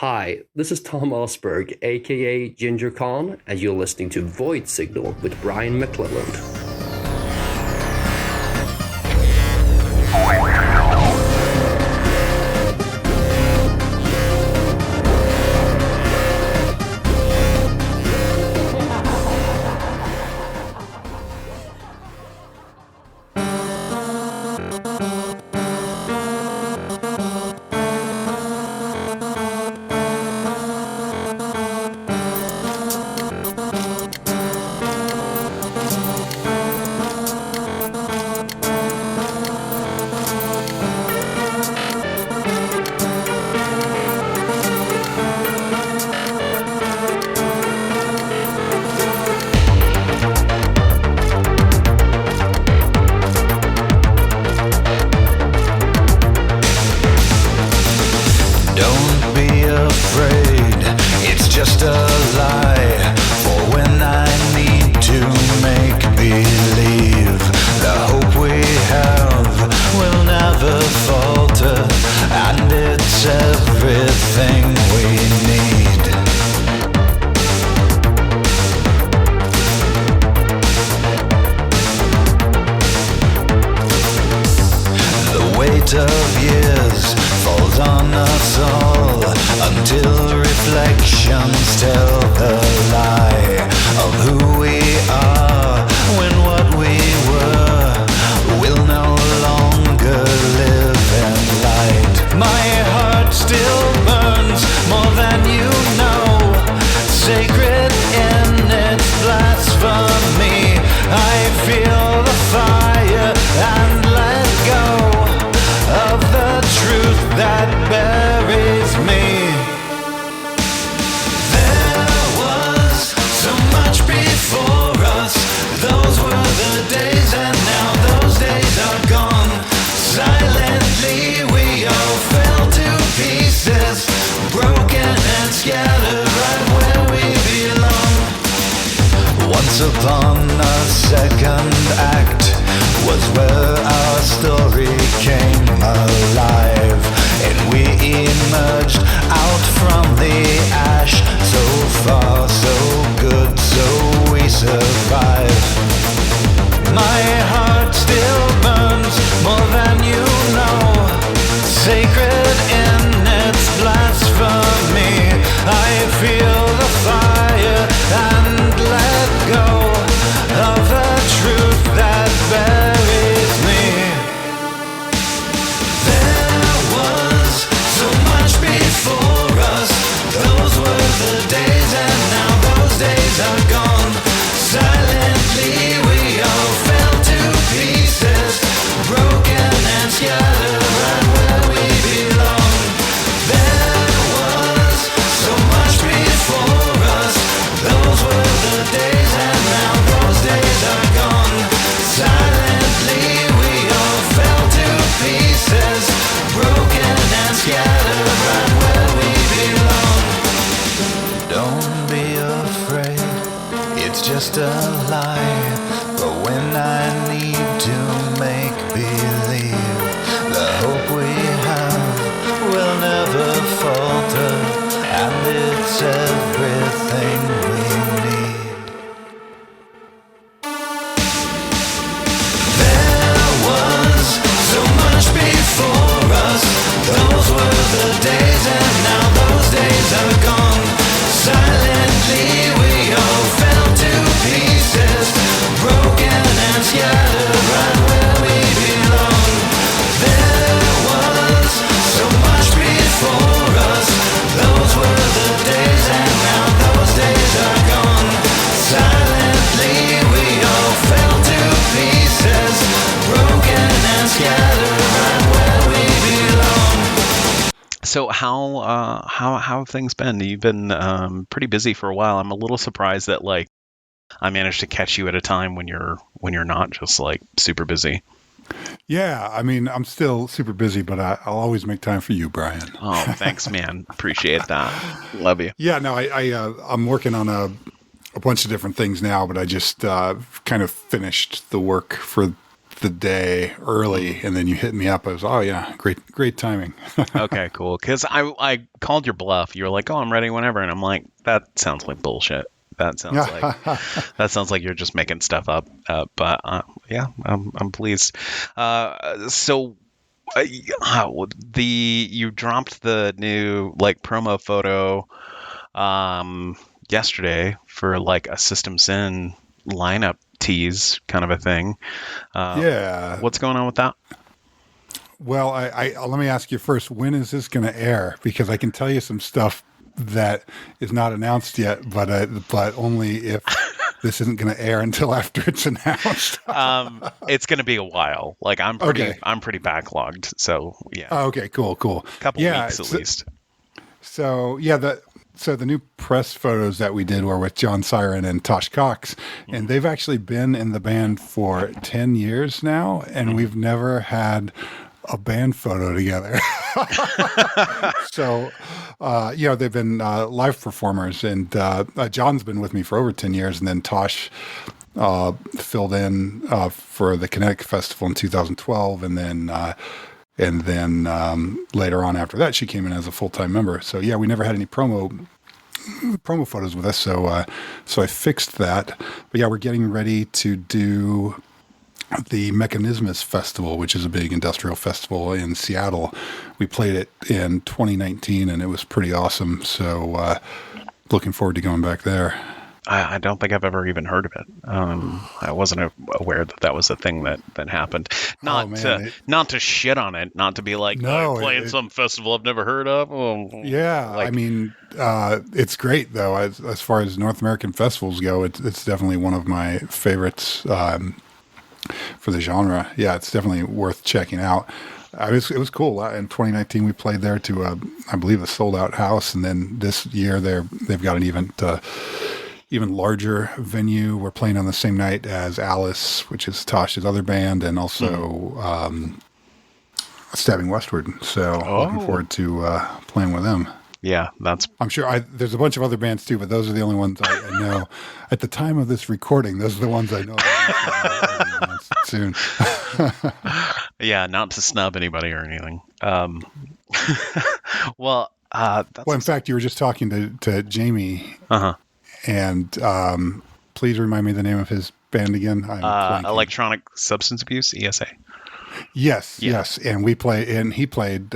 Hi, this is Tom Osberg, aka Ginger Khan, and you're listening to Void Signal with Brian McClelland. So how have things been? You've been pretty busy for a while. I'm a little surprised that I managed to catch you at a time when you're not just super busy. Yeah, I mean, I'm still super busy, but I'll always make time for you, Brian. Oh, thanks, man. Appreciate that. Love you. Yeah, no, I'm working on a bunch of different things now, but I just kind of finished the work for the day early, and then you hit me up. I was, oh yeah, great timing. Okay, cool. Because I called your bluff. You were like, "Oh, I'm ready whenever," and I'm like, "That sounds like bullshit. That sounds like you're just making stuff up." But yeah, I'm pleased. So you dropped the new like promo photo yesterday for like a System Syn lineup tease kind of a thing. Yeah. What's going on with that? Well, I let me ask you first, when is this going to air? Because I can tell you some stuff that is not announced yet, but only if this isn't going to air until after it's announced. It's going to be a while. Like I'm pretty backlogged. So yeah. Oh, okay, cool. Couple weeks at least. So yeah, the new press photos that we did were with John Siren and Tash Cox, and they've actually been in the band for 10 years now, and we've never had a band photo together. So, they've been live performers, and John's been with me for over 10 years, and then Tosh filled in for the Connecticut Festival in 2012, and then later on after that, she came in as a full-time member. So yeah, we never had any promo photos with us, so I fixed that. But yeah, we're getting ready to do the Mechanismus Festival, which is a big industrial festival in Seattle. We played it in 2019, and it was pretty awesome. So looking forward to going back there. I don't think I've ever even heard of it. I wasn't aware that was a thing that happened. Not to shit on it, not to be like, no, I'm playing some festival I've never heard of. Yeah, I mean, it's great though. As far as North American festivals go, it's definitely one of my favorites for the genre. Yeah, it's definitely worth checking out. It was cool. In 2019, we played there to, I believe, a sold-out house, and then this year they've got an even larger venue. We're playing on the same night as Alice, which is Tosh's other band, and also Stabbing Westward. So looking forward to playing with them. Yeah, I'm sure there's a bunch of other bands too, but those are the only ones I know. At the time of this recording, those are the ones I know. Soon. Yeah, not to snub anybody or anything. Well, in fact, you were just talking to Jamie. And please remind me the name of his band again. Electronic Substance Abuse, ESA. Yes. And he played.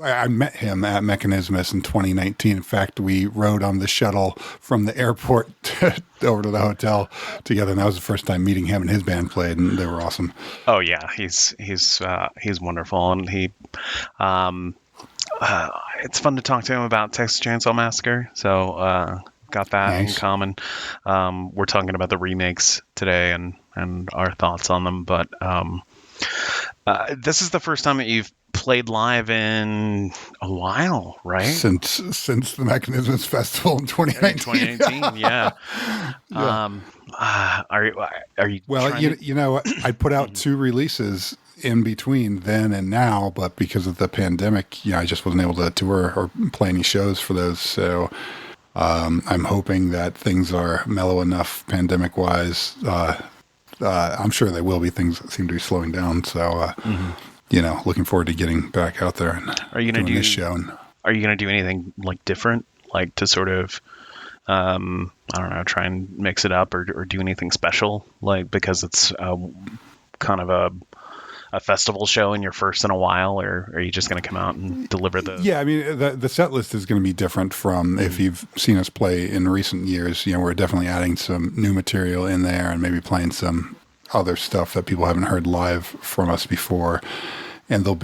I met him at Mechanismus in 2019. In fact, we rode on the shuttle from the airport over to the hotel together, and that was the first time meeting him. And his band played, and they were awesome. Oh yeah, he's wonderful, and he. It's fun to talk to him about Texas Chainsaw Massacre. So. Got that in common. We're talking about the remakes today and our thoughts on them. But this is the first time that you've played live in a while, right? Since the Mechanismus Festival in 2019. 2019, yeah. Are you? Well, I put out 2 releases in between then and now, but because of the pandemic, I just wasn't able to tour or play any shows for those. So. I'm hoping that things are mellow enough pandemic-wise. I'm sure they will be. Things seem to be slowing down. So, looking forward to getting back out there and doing this show. Are you going to do anything like different, like to sort of, I don't know, try and mix it up or do anything special, like because it's kind of a festival show and you're first in a while, or are you just going to come out and deliver the... Yeah, I mean, the set list is going to be different from if you've seen us play in recent years. We're definitely adding some new material in there and maybe playing some other stuff that people haven't heard live from us before. And there'll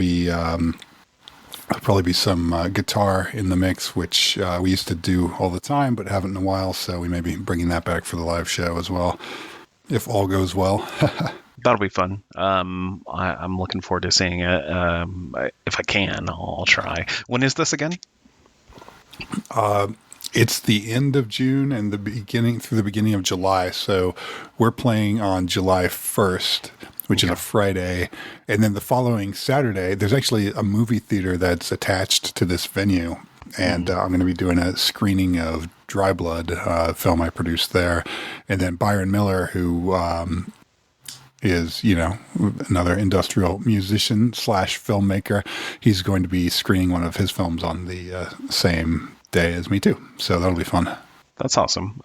probably be some guitar in the mix, which we used to do all the time, but haven't in a while. So we may be bringing that back for the live show as well, if all goes well. That'll be fun. I'm looking forward to seeing it. If I can, I'll try. When is this again? It's the end of June and through the beginning of July. So we're playing on July 1st, which is a Friday. And then the following Saturday, there's actually a movie theater that's attached to this venue. And I'm going to be doing a screening of Dry Blood, film I produced there. And then Byron Miller, who... is, another industrial musician / filmmaker. He's going to be screening one of his films on the same day as me too. So that'll be fun. That's awesome.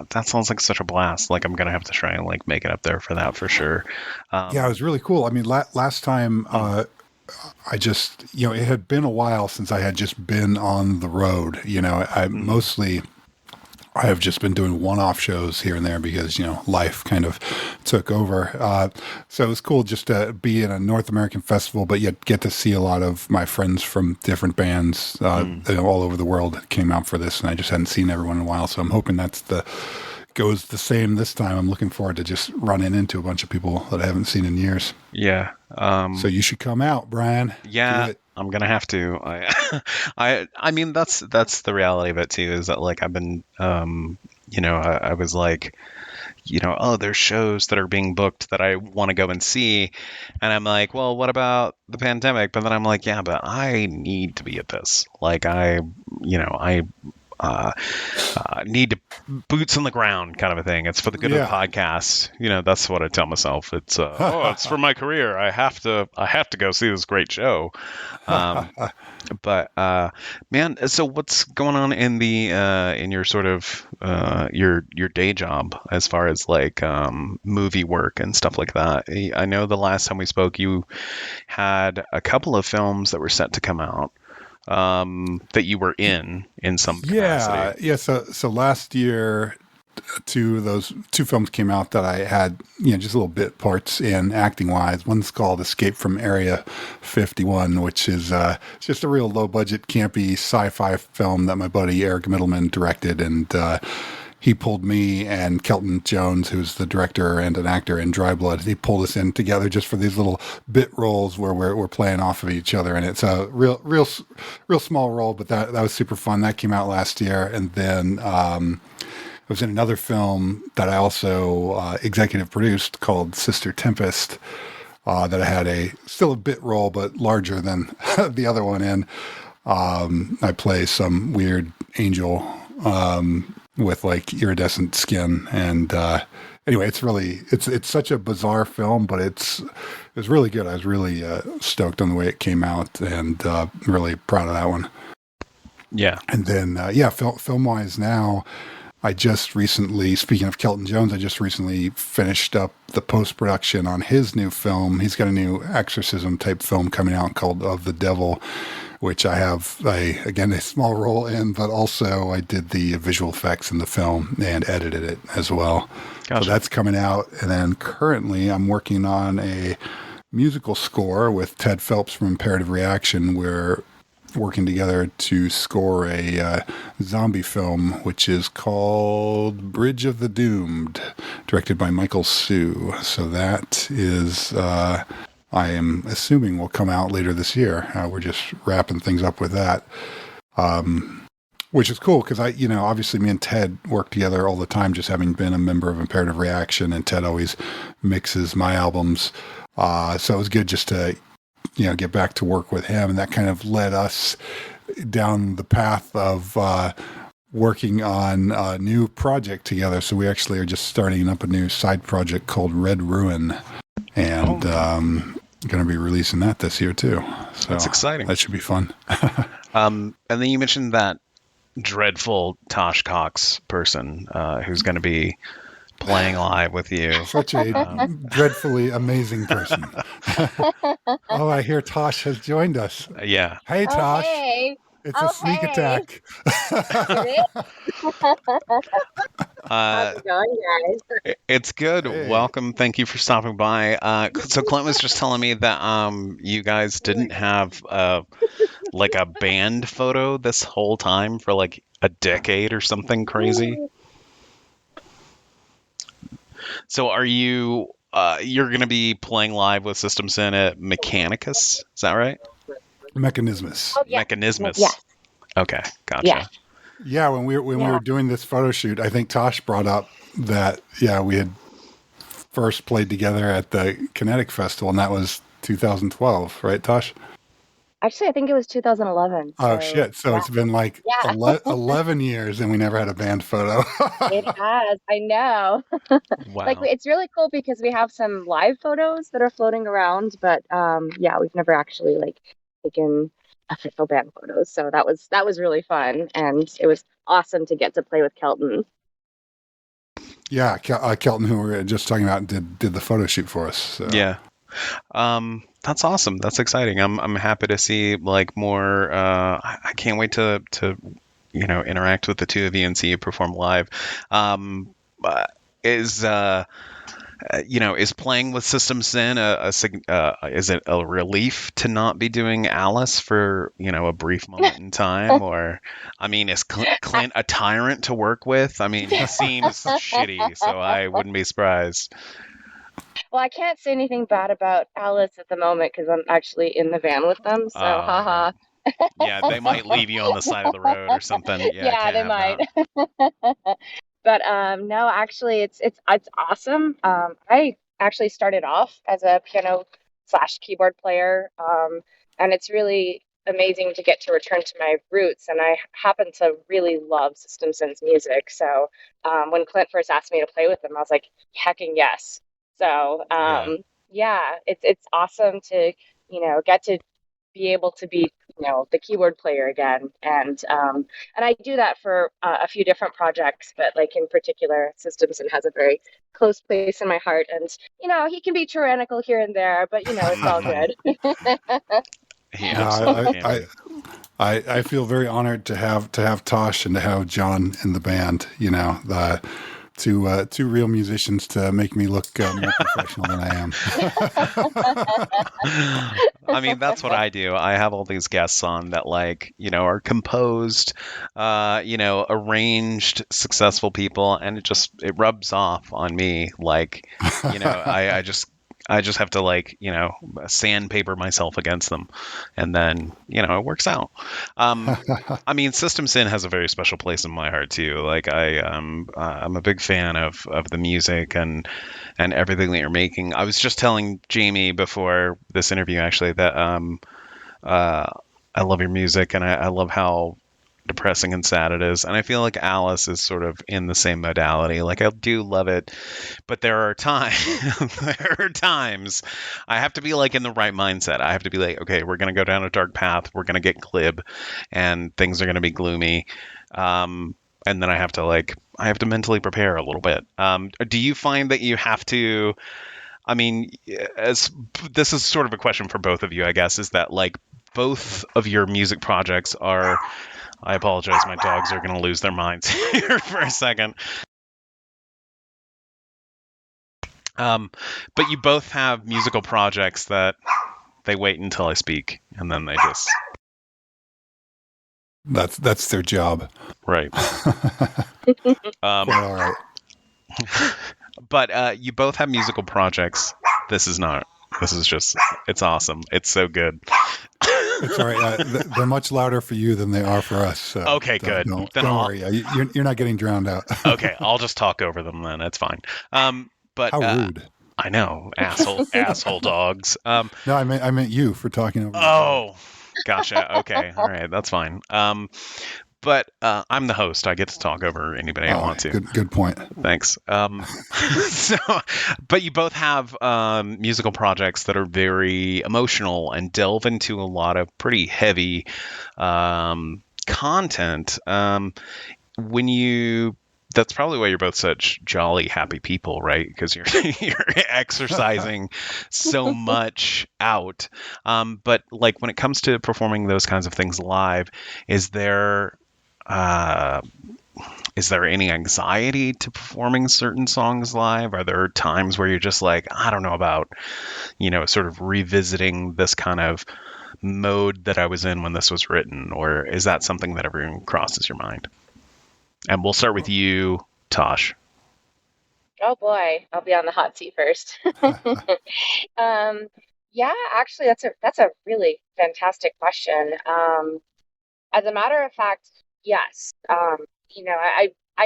That sounds like such a blast. Like I'm gonna have to try and like make it up there for that for sure. Yeah, it was really cool. I mean, last time I just, it had been a while since I had just been on the road. I have just been doing one-off shows here and there because, life kind of took over. So it was cool just to be in a North American festival, but yet get to see a lot of my friends from different bands all over the world that came out for this, and I just hadn't seen everyone in a while. So I'm hoping goes the same this time. I'm looking forward to just running into a bunch of people that I haven't seen in years. Yeah. So you should come out, Brian. Yeah, I'm gonna have to. I mean, that's the reality of it too. Is that like I've been, I was like, oh, there's shows that are being booked that I want to go and see, and I'm like, well, what about the pandemic? But then I'm like, yeah, but I need to be at this. Like I need to boots on the ground kind of a thing. It's for the good of the podcast. That's what I tell myself. It's it's for my career. I have to go see this great show. But man, so what's going on in the in your sort of your day job as far as like movie work and stuff like that? I know the last time we spoke, you had a couple of films that were set to come out. That you were in some capacity. Yeah. So last year, those two films came out that I had, just little bit parts in acting wise. One's called Escape from Area 51, which is just a real low budget, campy sci-fi film that my buddy Eric Middleman directed, and he pulled me and Kelton Jones, who's the director and an actor in Dry Blood. He pulled us in together just for these little bit roles where we're playing off of each other, and it's a real small role, but that was super fun. That came out last year, and then I was in another film that I also executive produced called Sister Tempest, that I had still a bit role, but larger than the other one in. I play some weird angel with like iridescent skin, and anyway, it's such a bizarre film, but it's really good. I was really stoked on the way it came out, and really proud of that one. Yeah. And then film wise now, I just recently, speaking of Kelton Jones, I just recently finished up the post-production on his new film. He's got a new exorcism type film coming out called Of the Devil, which I have a small role in, but also I did the visual effects in the film and edited it as well. Gotcha. So that's coming out. And then currently I'm working on a musical score with Ted Phelps from Imperative Reaction. We're working together to score a zombie film, which is called Bridge of the Doomed, directed by Michael Sue. So that is... I am assuming will come out later this year. We're just wrapping things up with that, which is cool because obviously me and Ted work together all the time, just having been a member of Imperative Reaction, and Ted always mixes my albums. So it was good just to, get back to work with him, and that kind of led us down the path of working on a new project together. So we actually are just starting up a new side project called Red Ruin, and going to be releasing that this year too. So that's exciting. That should be fun. And then you mentioned that dreadful Tash Cox person who's going to be playing live with you. Such a dreadfully amazing person. Oh, I hear Tash has joined us. Yeah. Hey, Tash. Hey. It's a sneak attack. How's it going, guys? It's good. Hey. Welcome. Thank you for stopping by. So Clint was just telling me that you guys didn't have like a band photo this whole time for like a decade or something crazy. So are you you're going to be playing live with System Syn at Mechanicus? Is that right? Mechanismus. Oh, yeah. Mechanismus. Yeah. Okay, gotcha. Yeah. Yeah, when we were doing this photo shoot, I think Tosh brought up that we had first played together at the Kinetic Festival, and that was 2012, right, Tosh? Actually, I think it was 2011. Oh, So shit. So yeah, it's been like yeah, 11 years and we never had a band photo. it has. I know. Like Wow. it's really cool because we have some live photos that are floating around, but yeah, we've never actually like taken official band photos. So that was really fun, and it was awesome to get to play with Kelton. Yeah, Kelton, who we were just talking about, did the photo shoot for us. So. Yeah. That's awesome. That's exciting. I'm happy to see like more. I can't wait to interact with the two of you and see you perform live. Um, uh, is is playing with System Syn is it a relief to not be doing Alice for a brief moment in time, or I mean, is Clint a tyrant to work with? I mean, he seems shitty, so I wouldn't be surprised. Well, I can't say anything bad about Alice at the moment because I'm actually in the van with them. So Right. haha. Yeah, they might leave you on the side of the road or something. Yeah, I Yeah, can't they have might. that. But no, actually, it's awesome. I actually started off as a piano slash keyboard player, and it's really amazing to get to return to my roots. And I happen to really love System Syn's music. So when Clint first asked me to play with him, I was like, hecking yes. So Yeah. yeah, it's awesome to get to be able to be the keyboard player again, and I do that for a few different projects, but like in particular Systems and has a very close place in my heart, and he can be tyrannical here and there, but it's all good. He No, absolutely can be. I feel very honored to have Tosh and to have John in the band. The two real musicians to make me look more professional than I am. I mean, that's what I do. I have all these guests on that, like, are composed, arranged, successful people, and it rubs off on me. Like, I just have to like, sandpaper myself against them, and then it works out. I mean, System Sin has a very special place in my heart too. Like I'm a big fan of the music and everything that you're making. I was just telling Jamie before this interview actually that uh, I love your music and I love how depressing and sad it is. And I feel like Alice is sort of in the same modality. Like I do love it, but there are times there are times I have to be like in the right mindset. I have to be like, okay, we're gonna go down a dark path, we're gonna get glib, and things are gonna be gloomy. And then I have to mentally prepare a little bit. Do you find that you have to? I mean, as this is sort of a question for both of you, I guess, is that like both of your music projects are. I apologize, my dogs are going to lose their minds here for a second. But you both have musical projects that they wait until I speak, and then they just That's their job. right. Quite all right. But you both have musical projects. This is not. This is just. It's awesome. It's so good. It's all right. They're much louder for you than they are for us. So Okay, good. Don't worry. You're not getting drowned out. Okay, I'll just talk over them then. It's fine. But How rude. I know, asshole dogs. No, I meant you for talking over. Oh, gotcha. Okay, all right, that's fine. But I'm the host. I get to talk over anybody I want to. Good point. Thanks. So, but you both have musical projects that are very emotional and delve into a lot of pretty heavy content. That's probably why you're both such jolly, happy people, right? Because you're you're exercising so much out. But like when it comes to performing those kinds of things live, is there any anxiety to performing certain songs live? Are there times where you're just like, I don't know about, sort of revisiting this kind of mode that I was in when this was written, or is that something that ever crosses your mind? And we'll start with you, Tosh. Oh boy, I'll be on the hot seat first. Yeah, actually, that's a really fantastic question. As a matter of fact, yes. I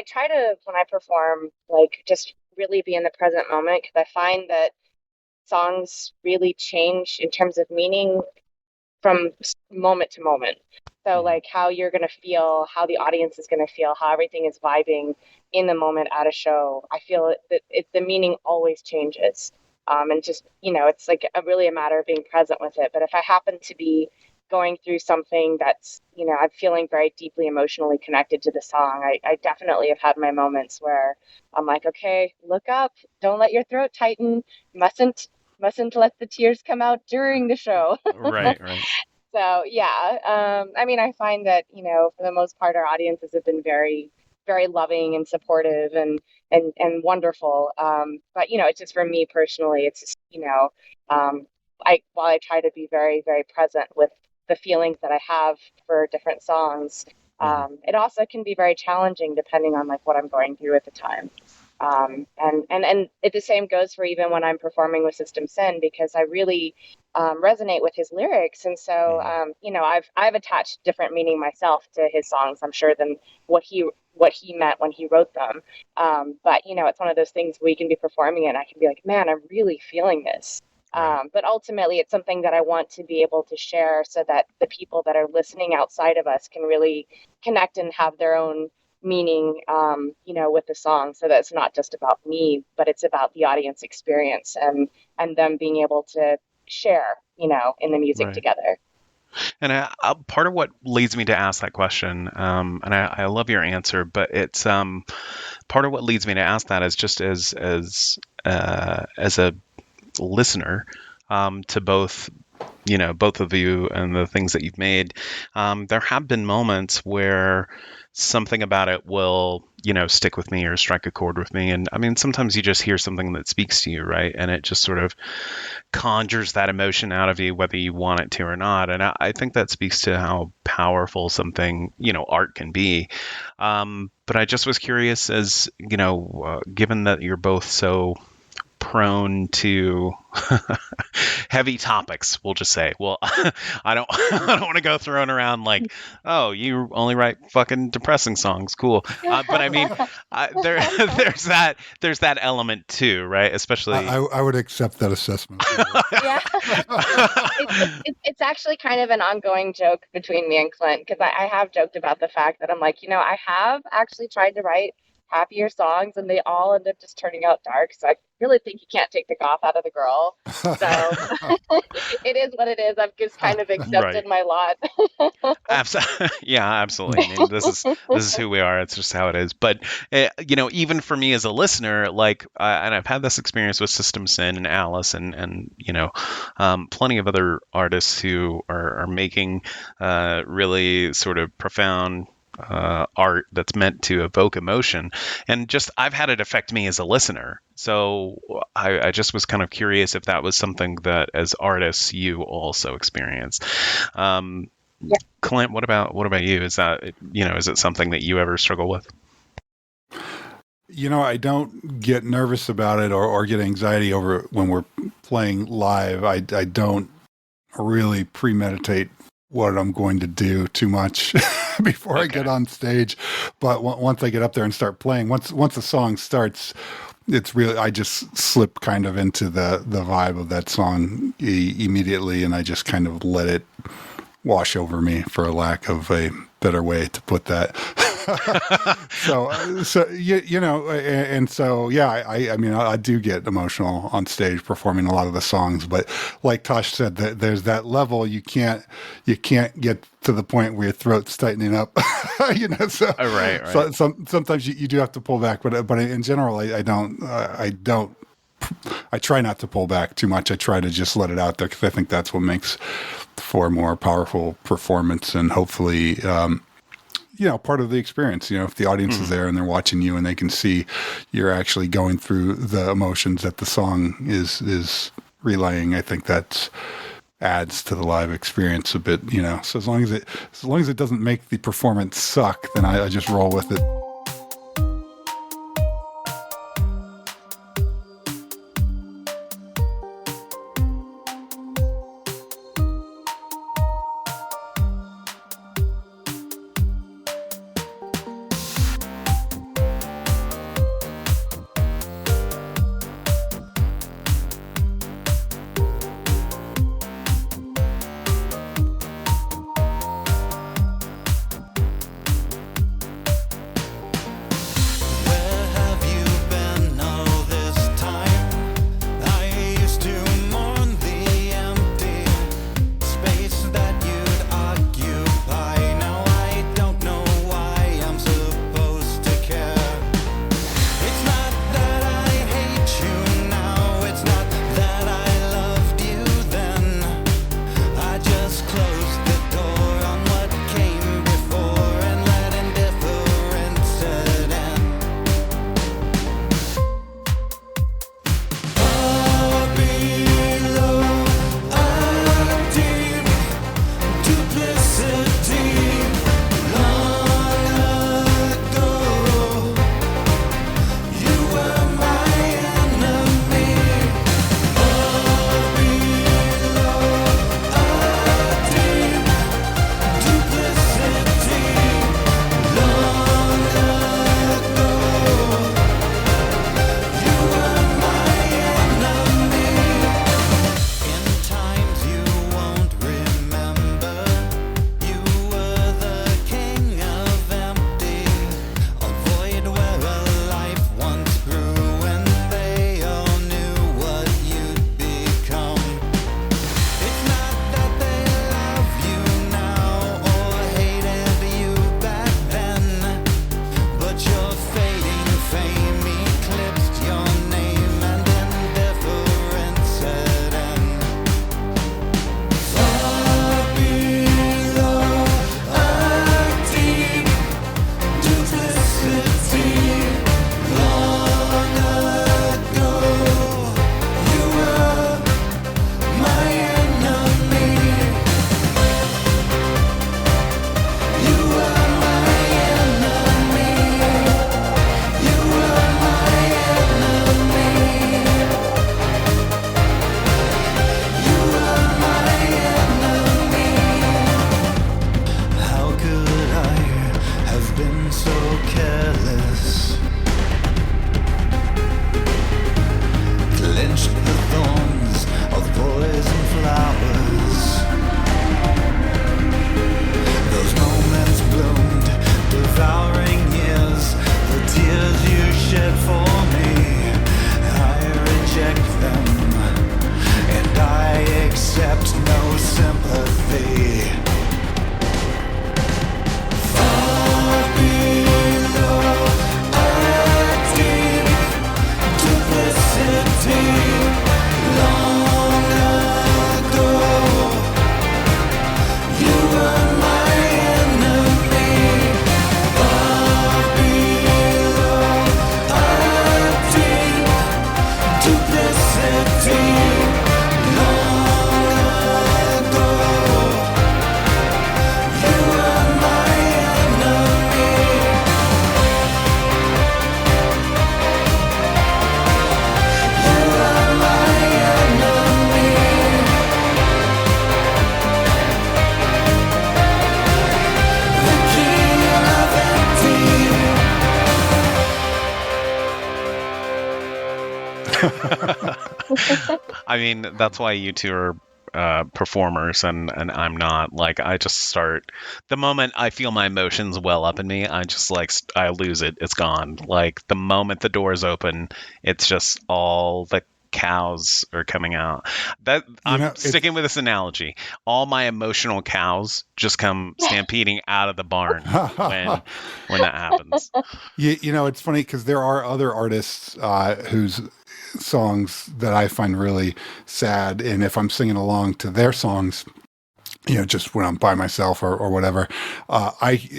try to when I perform, like just really be in the present moment because I find that songs really change in terms of meaning moment to moment. So like how you're going to feel, how the audience is going to feel, how everything is vibing in the moment at a show. I feel that the meaning always changes. And just, it's like really a matter of being present with it. But if I happen to be going through something that's, I'm feeling very deeply emotionally connected to the song, I definitely have had my moments where I'm like, okay, look up, don't let your throat tighten, mustn't let the tears come out during the show. Right. So yeah, I mean, I find that, for the most part, our audiences have been very, very loving and supportive and wonderful. But it's just for me personally, it's just, while I try to be very, very present with the feelings that I have for different songs, it also can be very challenging depending on like what I'm going through at the time. And the same goes for even when I'm performing with System Syn, because I really resonate with his lyrics, and so I've attached different meaning myself to his songs, I'm sure, than what he meant when he wrote them. But it's one of those things where you can be performing it, and I can be like, man, I'm really feeling this. But ultimately, it's something that I want to be able to share so that the people that are listening outside of us can really connect and have their own meaning, with the song, so that it's not just about me, but it's about the audience experience and them being able to share, in the music together. And part of what leads me to ask that question, and I love your answer, but it's part of what leads me to ask that is just as a listener to both of you and the things that you've made, there have been moments where something about it will, stick with me or strike a chord with me. And I mean, sometimes you just hear something that speaks to you, right? And it just sort of conjures that emotion out of you, whether you want it to or not. And I think that speaks to how powerful something, art can be. But I just was curious, as, given that you're both so prone to heavy topics, we'll just say. Well, I don't want to go throwing around like, oh, you only write fucking depressing songs, cool. But I mean, there's that element too, right? Especially, I would accept that assessment. Yeah, it's actually kind of an ongoing joke between me and Clint, because I have joked about the fact that I'm like, I have actually tried to write happier songs and they all end up just turning out dark, so I really think you can't take the goth out of the girl. So it is what it is. I've just kind of accepted my lot. Absolutely. I mean, this is who we are. It's just how it is. But even for me as a listener, like, and I've had this experience with System Syn and Alice and plenty of other artists who are making really sort of profound art that's meant to evoke emotion, and just I've had it affect me as a listener. So I just was kind of curious if that was something that as artists you also experienced. Clint, what about you? Is that is it something that you ever struggle with? I don't get nervous about it or get anxiety over when we're playing live. I don't really premeditate what I'm going to do too much before I get on stage. But once I get up there and start playing, once the song starts, it's really, I just slip kind of into the vibe of that song immediately, and I just kind of let it wash over me, for a lack of a better way to put that. I mean, I do get emotional on stage performing a lot of the songs, but like Tash said, there's that level you can't get to the point where your throat's tightening up. So right. So sometimes you do have to pull back, but in general, I don't. I try not to pull back too much. I try to just let it out there, because I think that's what makes for a more powerful performance, and hopefully, part of the experience. If the audience is there and they're watching you and they can see you're actually going through the emotions that the song is relaying, I think that adds to the live experience a bit. So as long as it doesn't make the performance suck, then I just roll with it. been so careless. Clenched the thorns of poison flowers. Those moments bloomed, devouring years. The tears you shed for me, I reject them, and I accept no sympathy. Far below our deep duplicity, long ago, you were my enemy. Far below our deep duplicity, long ago, you were my enemy. You were my enemy. The king of I mean, that's why you two are performers and I'm not. Like, I just start the moment I feel my emotions well up in me, I just like I lose it. It's gone. Like the moment the doors open, it's just all the cows are coming out. That I'm sticking with this analogy. All my emotional cows just come stampeding out of the barn when that happens. You know, it's funny because there are other artists whose songs that I find really sad, and if I'm singing along to their songs, you know, just when I'm by myself or whatever,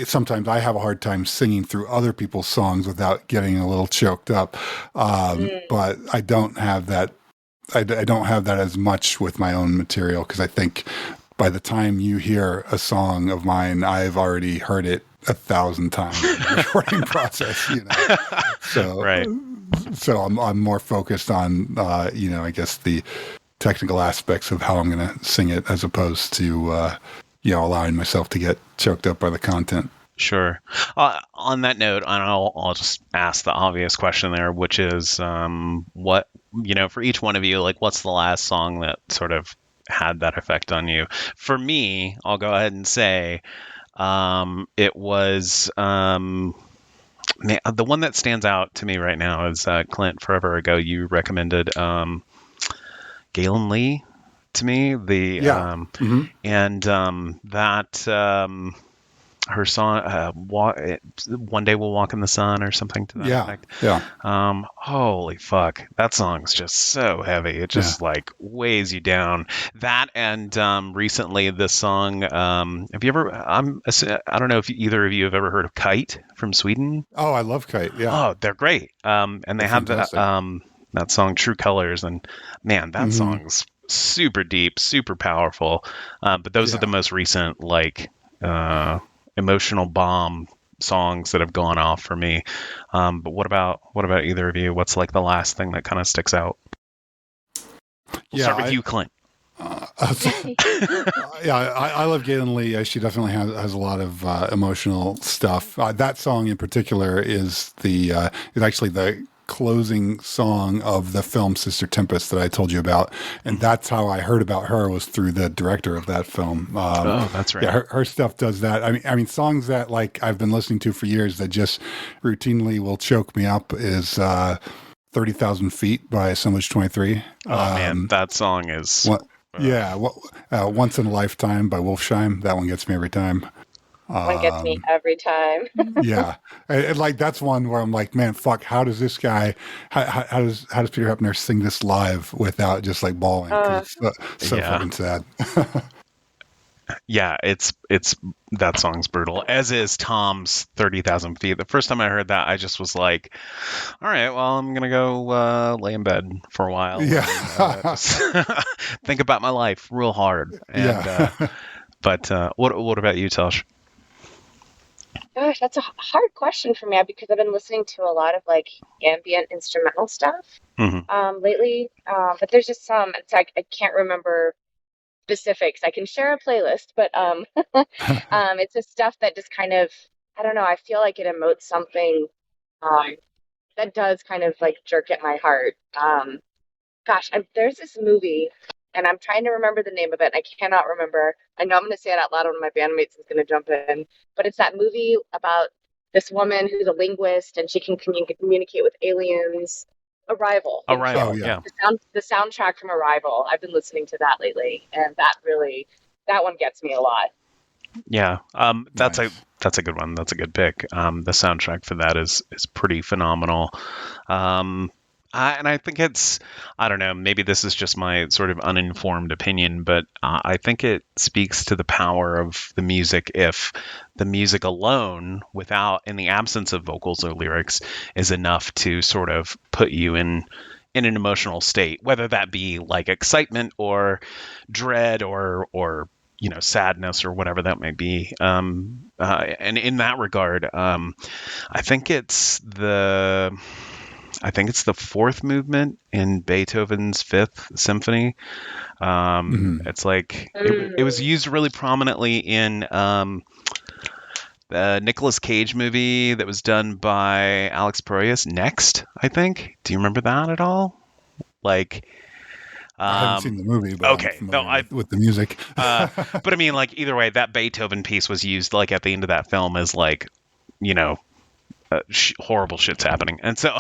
sometimes I have a hard time singing through other people's songs without getting a little choked up. But I don't have that. I don't have that as much with my own material because I think by the time you hear a song of mine, I've already heard it 1,000 times in the recording process. You know, so Right. So I'm more focused on you know, I guess the technical aspects of how I'm going to sing it as opposed to you know, allowing myself to get choked up by the content. Sure. On that note, and I'll just ask the obvious question there, which is what, you know, for each one of you, like, what's the last song that sort of had that effect on you? For me, I'll go ahead and say it was man, the one that stands out to me right now is Clint. Forever ago, you recommended Galen Lee to me. And that her song One Day We'll Walk in the Sun or something to that effect. Holy fuck, that song's just so heavy. It just like weighs you down. That and recently this song, have you ever I don't know if either of you have ever heard of Kite from Sweden. Oh, I love Kite. Oh, they're great. And they have that song True Colors, and man, that song's super deep, super powerful. But those are the most recent like emotional bomb songs that have gone off for me. But what about either of you? What's like the last thing that kind of sticks out? We'll start with you, Clint. I love Galen Lee. She definitely has a lot of emotional stuff. That song in particular is actually the closing song of the film Sister Tempest that I told you about, and that's how I heard about her, was through the director of that film. That's right. Yeah, her stuff does that. I mean, songs that like I've been listening to for years that just routinely will choke me up is 30,000 Feet by Assemblage 23. Oh man, that song is. Once in a Lifetime by Wolfsheim. That one gets me every time. One gets me every time. Yeah, and like that's one where I'm like, man, fuck. How does this guy? How does Peter Hepner sing this live without just like bawling? 'Cause it's so fucking sad. Yeah, it's that song's brutal. As is Tom's 30,000 Feet. The first time I heard that, I just was like, all right, well, I'm gonna go lay in bed for a while. Yeah, and, just think about my life real hard. And, but what about you, Tash? Gosh, that's a hard question for me because I've been listening to a lot of like ambient instrumental stuff lately. But there's just some. It's like I can't remember specifics. I can share a playlist, but it's just stuff that just kind of I don't know, I feel like it emotes something um, that does kind of like jerk at my heart. Gosh, there's this movie, and I'm trying to remember the name of it. And I cannot remember. I know I'm going to say it out loud. One of my bandmates is going to jump in, but it's that movie about this woman who's a linguist and she can communicate with aliens. Arrival. Thank you. Arrival, Oh, yeah. yeah. The soundtrack from Arrival. I've been listening to that lately, and that one gets me a lot. Yeah, that's Nice. a good one. That's a good pick. The soundtrack for that is pretty phenomenal. And I think I don't know, maybe this is just my sort of uninformed opinion, but I think it speaks to the power of the music if the music alone, in the absence of vocals or lyrics, is enough to sort of put you in an emotional state, whether that be like excitement or dread or sadness or whatever that may be. And in that regard, I think it's the fourth movement in Beethoven's Fifth Symphony. It's like it was used really prominently in the Nicolas Cage movie that was done by Alex Proyas, Next, I think. Do you remember that at all? Like, I haven't seen the movie, but okay, I'm familiar with the music. but I mean, like, either way, that Beethoven piece was used like at the end of that film as like, horrible shit's happening, and so,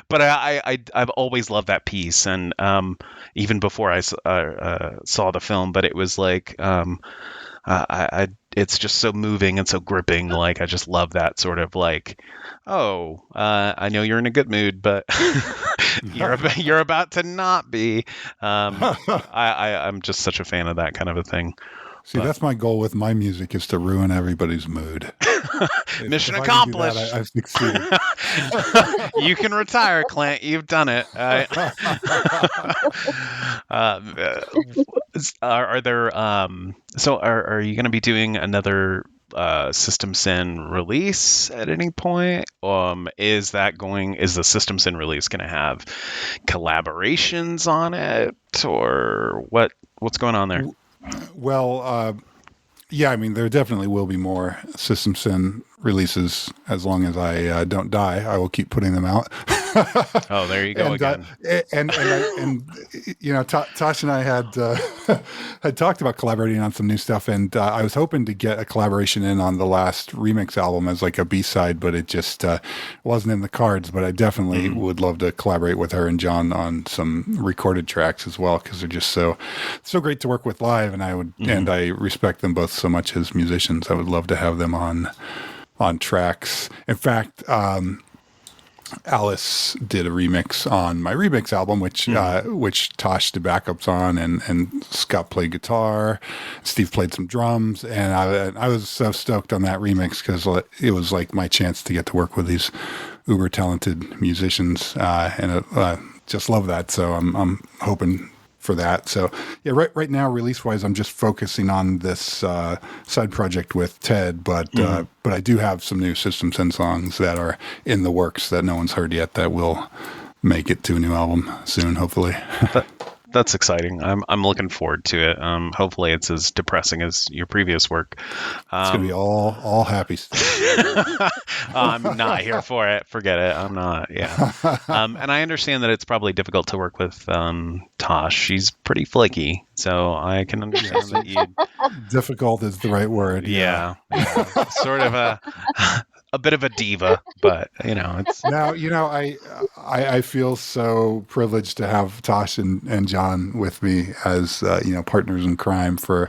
but I've always loved that piece, and even before I saw the film, but it was like it's just so moving and so gripping. Like, I just love that sort of like, I know you're in a good mood, but you're about to not be. I'm just such a fan of that kind of a thing. See, that's my goal with my music, is to ruin everybody's mood. Mission if accomplished. I can do that, I've succeeded. You can retire, Clint. You've done it. Are there? So, are you going to be doing another System Syn release at any point? Is the System Syn release going to have collaborations on it, or what's going on there? Well, yeah, I mean, there definitely will be more System Syn releases. As long as I don't die, I will keep putting them out. Oh, there you go again. And Tash and I had talked about collaborating on some new stuff, and I was hoping to get a collaboration in on the last remix album as like a B-side, but it just wasn't in the cards. But I definitely would love to collaborate with her and John on some recorded tracks as well, because they're just so great to work with live, and I respect them both so much as musicians. I would love to have them on tracks. In fact, Alice did a remix on my remix album, which Tosh did backups on, and Scott played guitar, Steve played some drums, and I was so stoked on that remix because it was like my chance to get to work with these uber talented musicians, and just love that. So I'm hoping for that. So yeah, right now, release wise, I'm just focusing on this side project with Ted, but I do have some new System Syn songs that are in the works that no one's heard yet that will make it to a new album soon, hopefully. That's exciting. I'm looking forward to it. Hopefully it's as depressing as your previous work. It's gonna be all happy stuff. I'm not here for it. Forget it. I'm not. Yeah. And I understand that it's probably difficult to work with Tash. She's pretty flaky, so I can understand that you. Difficult is the right word. Yeah. Sort of a bit of a diva, but it's now, I feel so privileged to have Tash and John with me as partners in crime for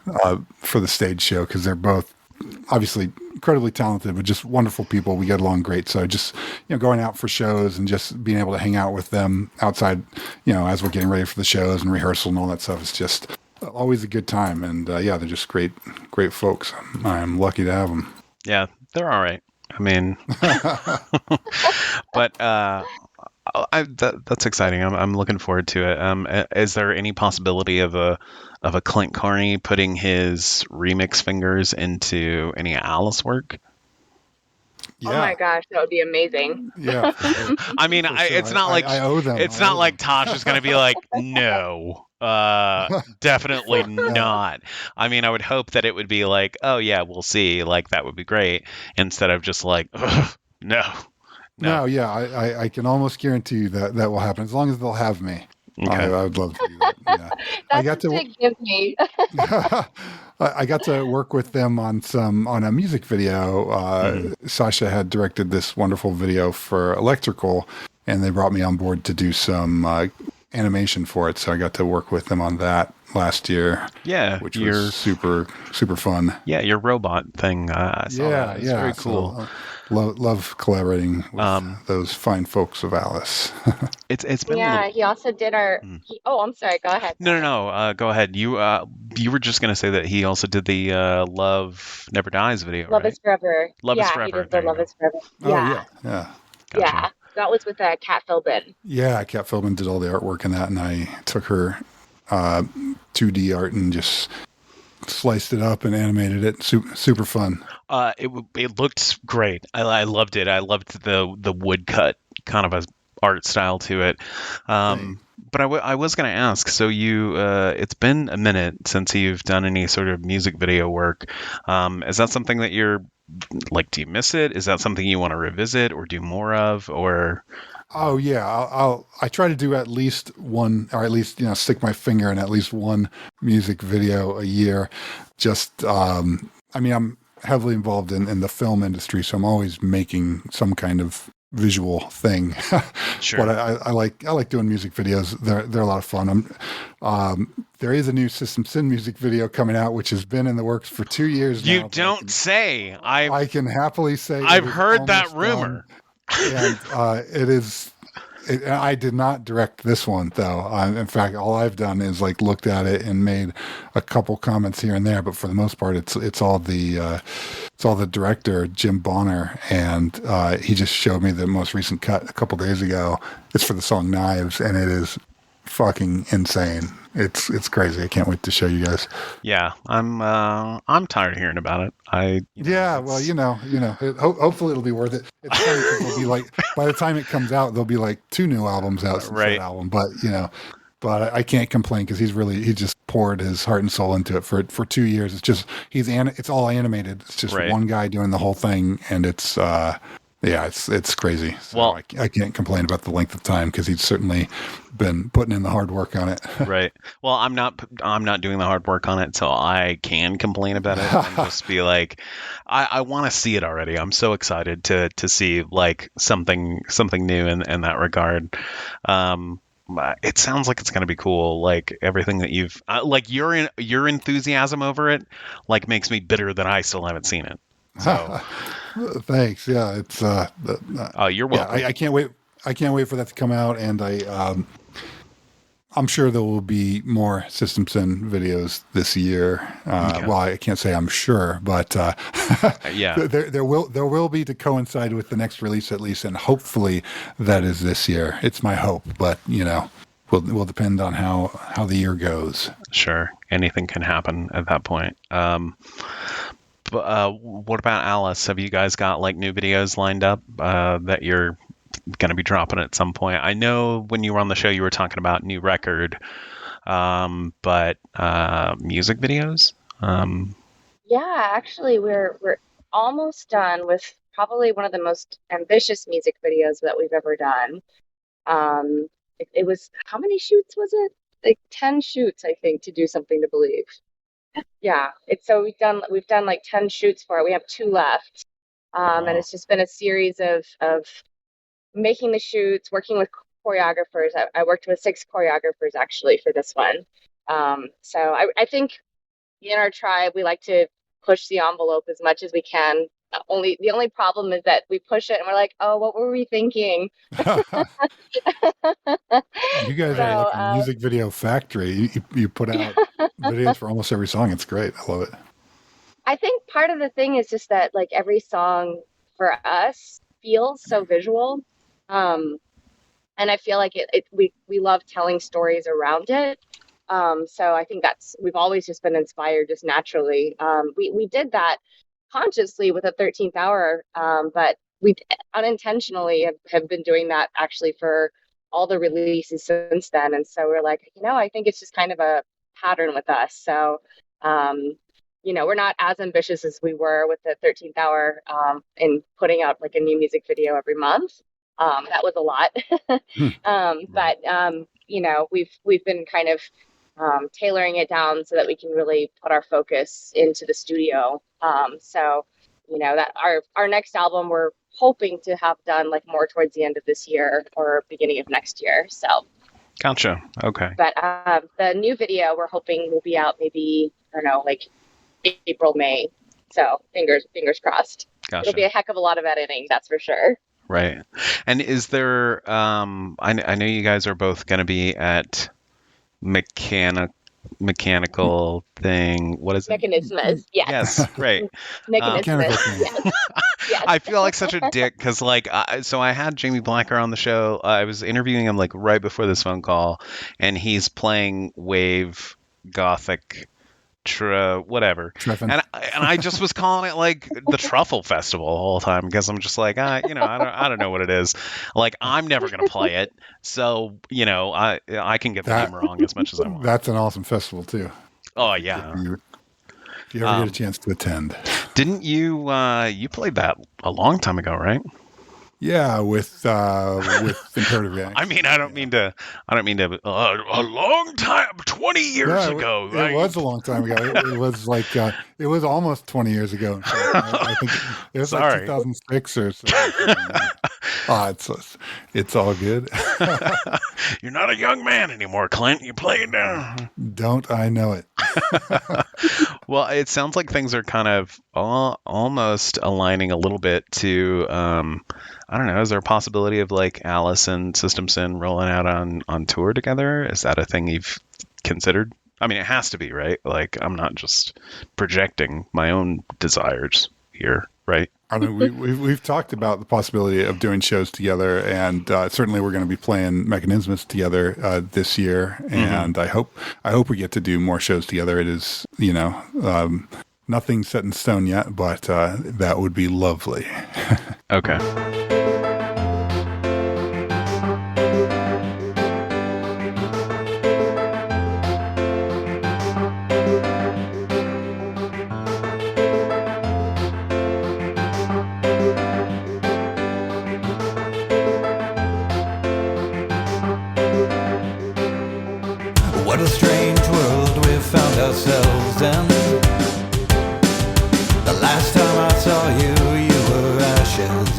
the stage show, because they're both obviously incredibly talented, but just wonderful people. We get along great. So just going out for shows and just being able to hang out with them outside, as we're getting ready for the shows and rehearsal and all that stuff, is just always a good time. And they're just great folks. I'm lucky to have them. Yeah, they're all right. I mean, but that's exciting. I'm looking forward to it. Is there any possibility of a Clint Carney putting his remix fingers into any Alice work? Yeah. Oh my gosh, that would be amazing. Yeah. I mean, Sure. it's not like I owe them. It's not like Tash is going to be like, no, Definitely Yeah. not. I mean, I would hope that it would be like, oh yeah, we'll see. Like that would be great, instead of just like, ugh, no, no. No, yeah, I can almost guarantee you that that will happen as long as they'll have me. Okay. I would love to do that. Yeah, I That's got a to. big give me. I got to work with them on a music video. Mhm. Sasha had directed this wonderful video for Electrical, and they brought me on board to do some animation for it. So I got to work with them on that last year, Yeah, which was super fun. your robot thing. I saw that. It's very cool. So, love collaborating with those fine folks of Alice. It's been a Yeah, little. he also did our. Mm. Oh, I'm sorry. Go ahead. No, no, no. Go ahead. You were just gonna say that he also did the Love Never Dies video, Love right? is Forever. Love is Yeah, he Forever. did the There you Love go. is Forever. Oh Yeah, yeah. Gotcha. yeah. That was with Kat Philbin. Yeah, Kat Philbin did all the artwork in that, and I took her 2D art and just sliced it up and animated it. Super fun. It looked great. I loved it. I loved the woodcut kind of a art style to it. But I was going to ask. So it's been a minute since you've done any sort of music video work. Is that something that you're like? Do you miss it? Is that something you want to revisit or do more of? Or Oh yeah, I try to do at least one, or at least stick my finger in at least one music video a year. Just I mean, I'm heavily involved in the film industry, so I'm always making some kind of visual thing. Sure. But I like doing music videos. They're a lot of fun. There is a new System Syn music video coming out, which has been in the works for 2 years now. You don't say. I can happily say I've it is heard that almost rumor. done. And it is. I did not direct this one though. In fact, all I've done is like looked at it and made a couple comments here and there. But for the most part, it's all the director Jim Bonner, and he just showed me the most recent cut a couple days ago. It's for the song Knives, and it is fucking insane. It's crazy. I can't wait to show you guys. Yeah, I'm tired of hearing about it. Well, hopefully it'll be worth it. It's funny because they'll be like, by the time it comes out, there'll be like 2 new albums out since Right. that album. But I can't complain because he just poured his heart and soul into it for 2 years. It's just it's all animated. It's just Right. one guy doing the whole thing, and it's it's crazy. So Well- I can't complain about the length of time because he's certainly been putting in the hard work on it. Right. Well, I'm not doing the hard work on it, so I can complain about it and just be like, I want to see it already. I'm so excited to see like something new in that regard. It sounds like it's going to be cool. Like everything that you've like your enthusiasm over it like makes me bitter that I still haven't seen it. So Thanks. Yeah, it's you're welcome. I can't wait. I can't wait for that to come out, and I'm sure there will be more System Syn videos this year. Okay. Well, I can't say I'm sure, but Yeah. there will be to coincide with the next release at least, and hopefully that is this year. It's my hope, but will depend on how the year goes. Sure. Anything can happen at that point. But what about Alice? Have you guys got like new videos lined up that you're going to be dropping at some point? I know when you were on the show, you were talking about new record, but music videos. Yeah, actually, we're almost done with probably one of the most ambitious music videos that we've ever done. It was, how many shoots was it? Like 10 shoots, I think, to do Something to Believe. Yeah, so we've done like 10 shoots for it. We have 2 left. And it's just been a series of making the shoots, working with choreographers. I worked with 6 choreographers actually for this one. So I think in our tribe we like to push the envelope as much as we can. The only problem is that we push it and we're like, oh, what were we thinking? You guys are like a music video factory. You put out videos for almost every song. It's great. I love it. I think part of the thing is just that like every song for us feels so visual. And I feel like we love telling stories around it. So I think we've always just been inspired just naturally. We did that consciously with a 13th hour, but we unintentionally have been doing that actually for all the releases since then. And so we're like, I think it's just kind of a pattern with us. So, we're not as ambitious as we were with the 13th hour in putting out like a new music video every month. That was a lot. But we've been kind of tailoring it down so that we can really put our focus into the studio. That our next album we're hoping to have done like more towards the end of this year or beginning of next year. So gotcha. Okay. But the new video we're hoping will be out maybe, I don't know, like April, May. So fingers crossed. Gotcha. It'll be a heck of a lot of editing, that's for sure. Right. And is there I know you guys are both going to be at mechanical thing. What is it? Mechanismus. Yes. Yes. Right. Mechanismus. Yes. Yes. I feel like such a dick because so I had Jamie Blacker on the show. I was interviewing him like right before this phone call, and he's playing Wave Gothic whatever. And I just was calling it like the Truffle Festival the whole time because I'm just like, I don't know what it is. Like, I'm never going to play it. So, I can get the name wrong as much as I want. That's an awesome festival too. Oh, yeah. If you ever get a chance to attend. Didn't you played that a long time ago, right? Yeah, with Imperative Reaction. I mean, I don't mean to a long time, 20 years ago. It was a long time ago. It was like it was almost 20 years ago. I think it was like 2006 or so. It's all good. You're not a young man anymore, Clint. You're playing now. Don't I know it? Well, it sounds like things are kind of almost aligning a little bit to I don't know. Is there a possibility of like Alice and System Syn rolling out on tour together? Is that a thing you've considered? I mean, it has to be, right? Like, I'm not just projecting my own desires here, right? I mean, we've talked about the possibility of doing shows together, and certainly we're going to be playing Mechanismus together this year, and I hope we get to do more shows together. It is, nothing set in stone yet, but that would be lovely. Okay. What a strange world we've found ourselves in. The last time I saw you were ashes.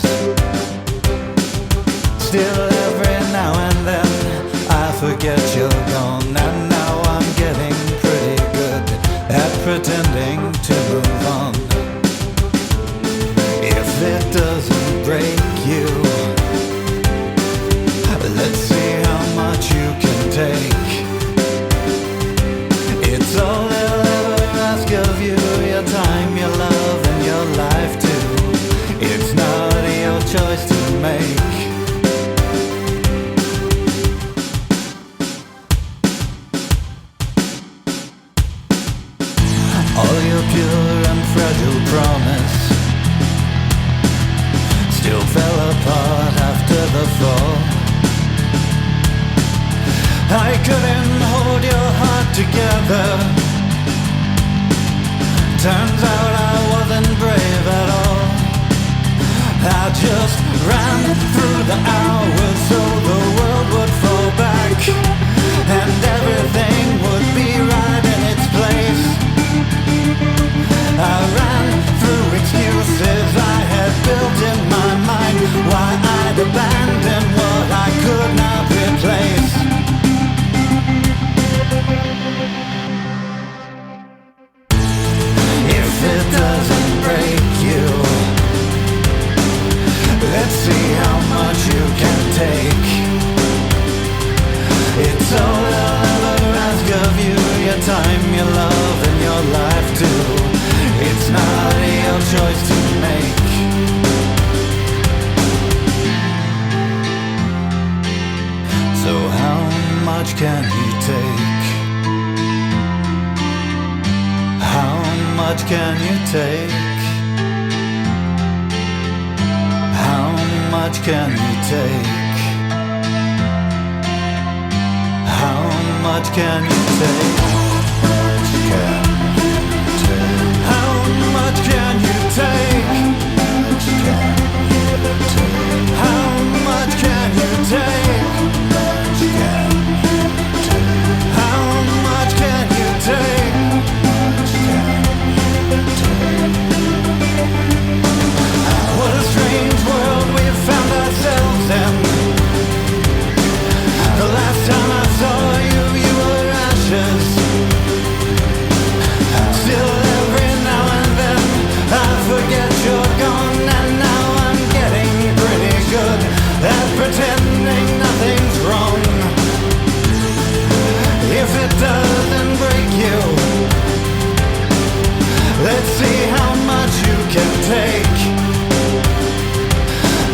Still every now and then I forget you're gone, and now I'm getting pretty good at pretending to move on. If it doesn't break you, let's see how much you can take. It's all they'll ever ask of you, your time, your love, and your life too. It's not your choice to make. All your pure and fragile promise still fell apart after the fall. I couldn't hold your heart together. Turns out I wasn't brave at all. I just ran through the hours so the world would fall back and everything would be right in its place. I ran through excuses I had built in my mind, why I'd abandon what I could not replace. If it doesn't break you, let's see how much you can take. It's all I'll ever ask of you, your time, your love, and your life too. It's not your choice to make. So how much can you take? How much can you take? How much can you take? much can you take? How much can you take? How much can you take? How much can you take? What a strange world we've found ourselves in. The last time I saw you, you were ashes. Still every now and then I forget you're gone, and now I'm getting pretty good at pretending nothing's wrong. If it doesn't break you, let's see how much you can take.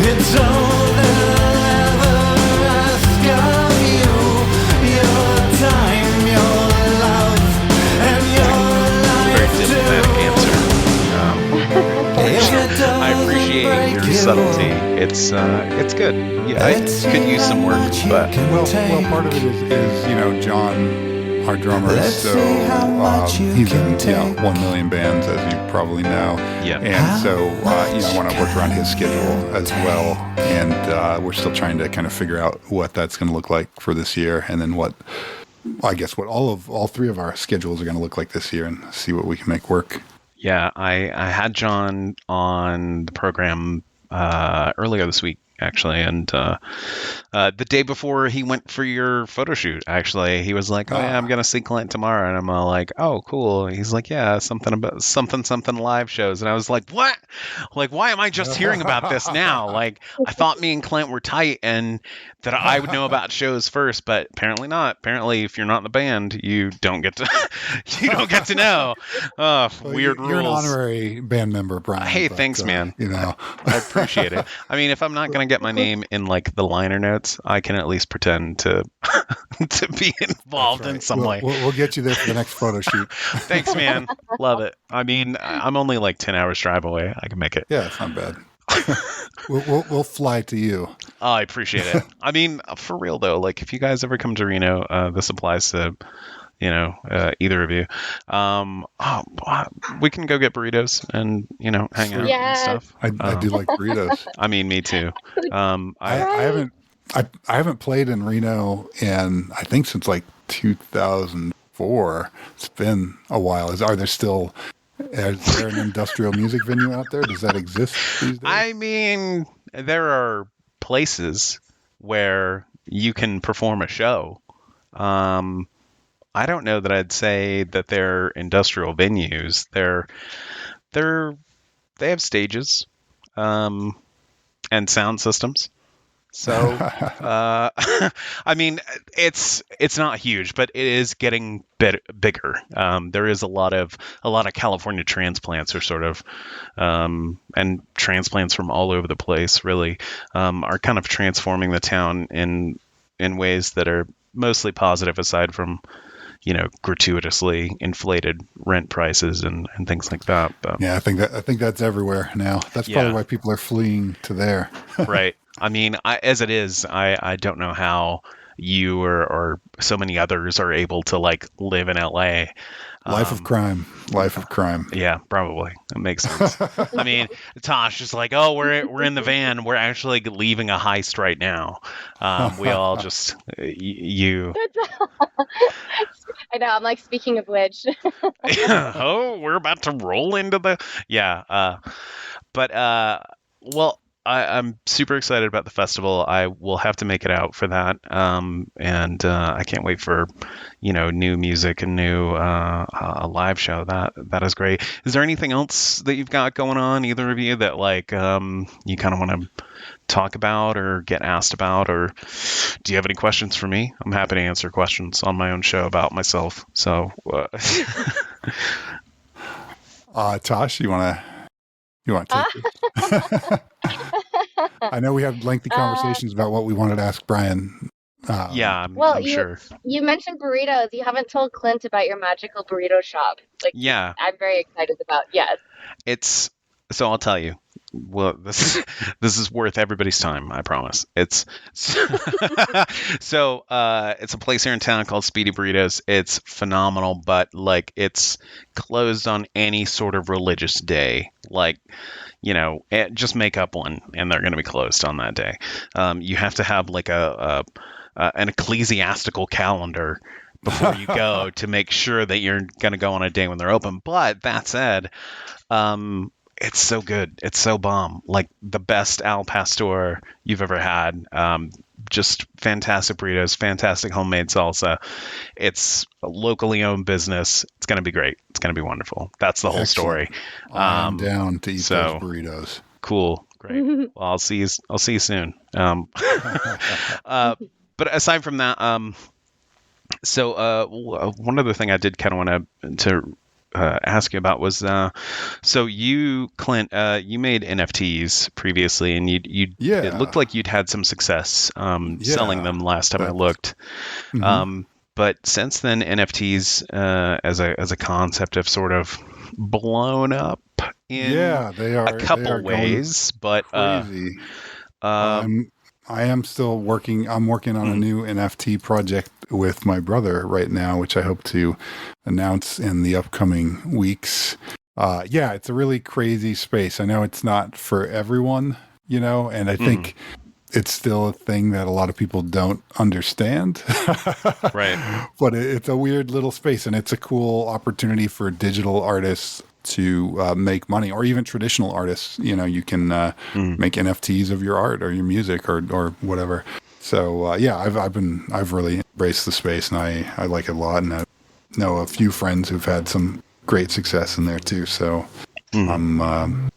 It's all that I'll ever ask of you. Your time, your love, and your Very life diplomatic too. answer. If it doesn't I appreciate break your you, subtlety. It's good. Yeah, I let's see could use some how work, much you but can Well, take. part of it is John, our drummer, Let's so see how much you he's can in take. 1 million bands, as you probably know. yeah. And so, I want to work around his schedule as well. And we're still trying to kind of figure out what that's going to look like for this year, and then what all three of our schedules are going to look like this year, and see what we can make work. Yeah, I had John on the program earlier this week, actually, and the day before he went for your photo shoot, actually, he was like, "Oh yeah, I'm gonna see Clint tomorrow," and I'm all like, "Oh, cool." He's like, "Yeah, something about something live shows," and I was like, "What? Like, why am I just hearing about this now? Like, I thought me and Clint were tight and that I would know about shows first, but apparently not. Apparently, if you're not in the band, you don't get to you don't get to know. Well, Weird you're an rules." honorary band member, Brian. Hey, but, thanks, man. I I appreciate it. I mean, if I'm not going to get my name in like the liner notes, I can at least pretend to to be involved in some way. We'll get you there for the next photo shoot. Thanks, man. Love it. I mean, I'm only like 10 hours drive away. I can make it. Yeah, it's not bad. we'll fly to you. Oh, I appreciate it. I mean, for real though, like if you guys ever come to Reno, this applies to either of you. We can go get burritos and hang out Yes. and stuff. I do like burritos. I mean, me too. I haven't played in Reno in I think since like 2004. It's been a while. Is there an industrial music venue out there? Does that exist these days? I mean, there are places where you can perform a show. I don't know that I'd say that they're industrial venues. They have stages, and sound systems. So, I mean, it's not huge, but it is getting bigger. There is a lot of California transplants are sort of, and transplants from all over the place really, are kind of transforming the town in ways that are mostly positive, aside from, gratuitously inflated rent prices and things like that. But, Yeah, I think that's everywhere now. That's probably why people are fleeing to there. right. I mean, as it is, I don't know how you or so many others are able to like live in LA. Life of crime. Yeah, probably. That makes sense. I mean, Tash is like, "Oh, we're in the van. We're actually leaving a heist right now." We all just you. I know. I'm like, speaking of which. Oh, we're about to roll into the well. I'm super excited about the festival. I will have to make it out for that, and I can't wait for, new music and new a live show. That is great. Is there anything else that you've got going on, either of you, that like you kind of want to talk about or get asked about, or do you have any questions for me? I'm happy to answer questions on my own show about myself. So, Tosh, you want to take this? I know we had lengthy conversations about what we wanted to ask Brian. Yeah, Well, I'm sure. You mentioned burritos. You haven't told Clint about your magical burrito shop. Like, Yeah. I'm very excited about. Yes. So I'll tell you. well, this is worth everybody's time. I promise. It's so it's a place here in town called Speedy Burritos. It's phenomenal, but like it's closed on any sort of religious day. Like, just make up one, and they're going to be closed on that day. You have to have like an ecclesiastical calendar before you go to make sure that you're going to go on a day when they're open. But that said, it's so good. It's so bomb. Like the best al pastor you've ever had. Just fantastic burritos, fantastic homemade salsa. It's a locally owned business. It's going to be great. It's going to be wonderful. That's the whole story. I'm down to eat those burritos. Cool. Great. Well, I'll see you soon. But aside from that, one other thing I did kind of want to ask you about was, so you, Clint, you made NFTs previously, and it looked like you'd had some success selling them last time I looked. But since then, NFTs as a concept have sort of blown up in a couple ways. But crazy. I am still working. I'm working on a new NFT project with my brother right now, which I hope to announce in the upcoming weeks. It's a really crazy space. I know it's not for everyone, and I think it's still a thing that a lot of people don't understand. Right. But it's a weird little space, and it's a cool opportunity for digital artists to make money, or even traditional artists. You can make NFTs of your art or your music or whatever. So I've really embraced the space, and I like it a lot, and I know a few friends who've had some great success in there too. So I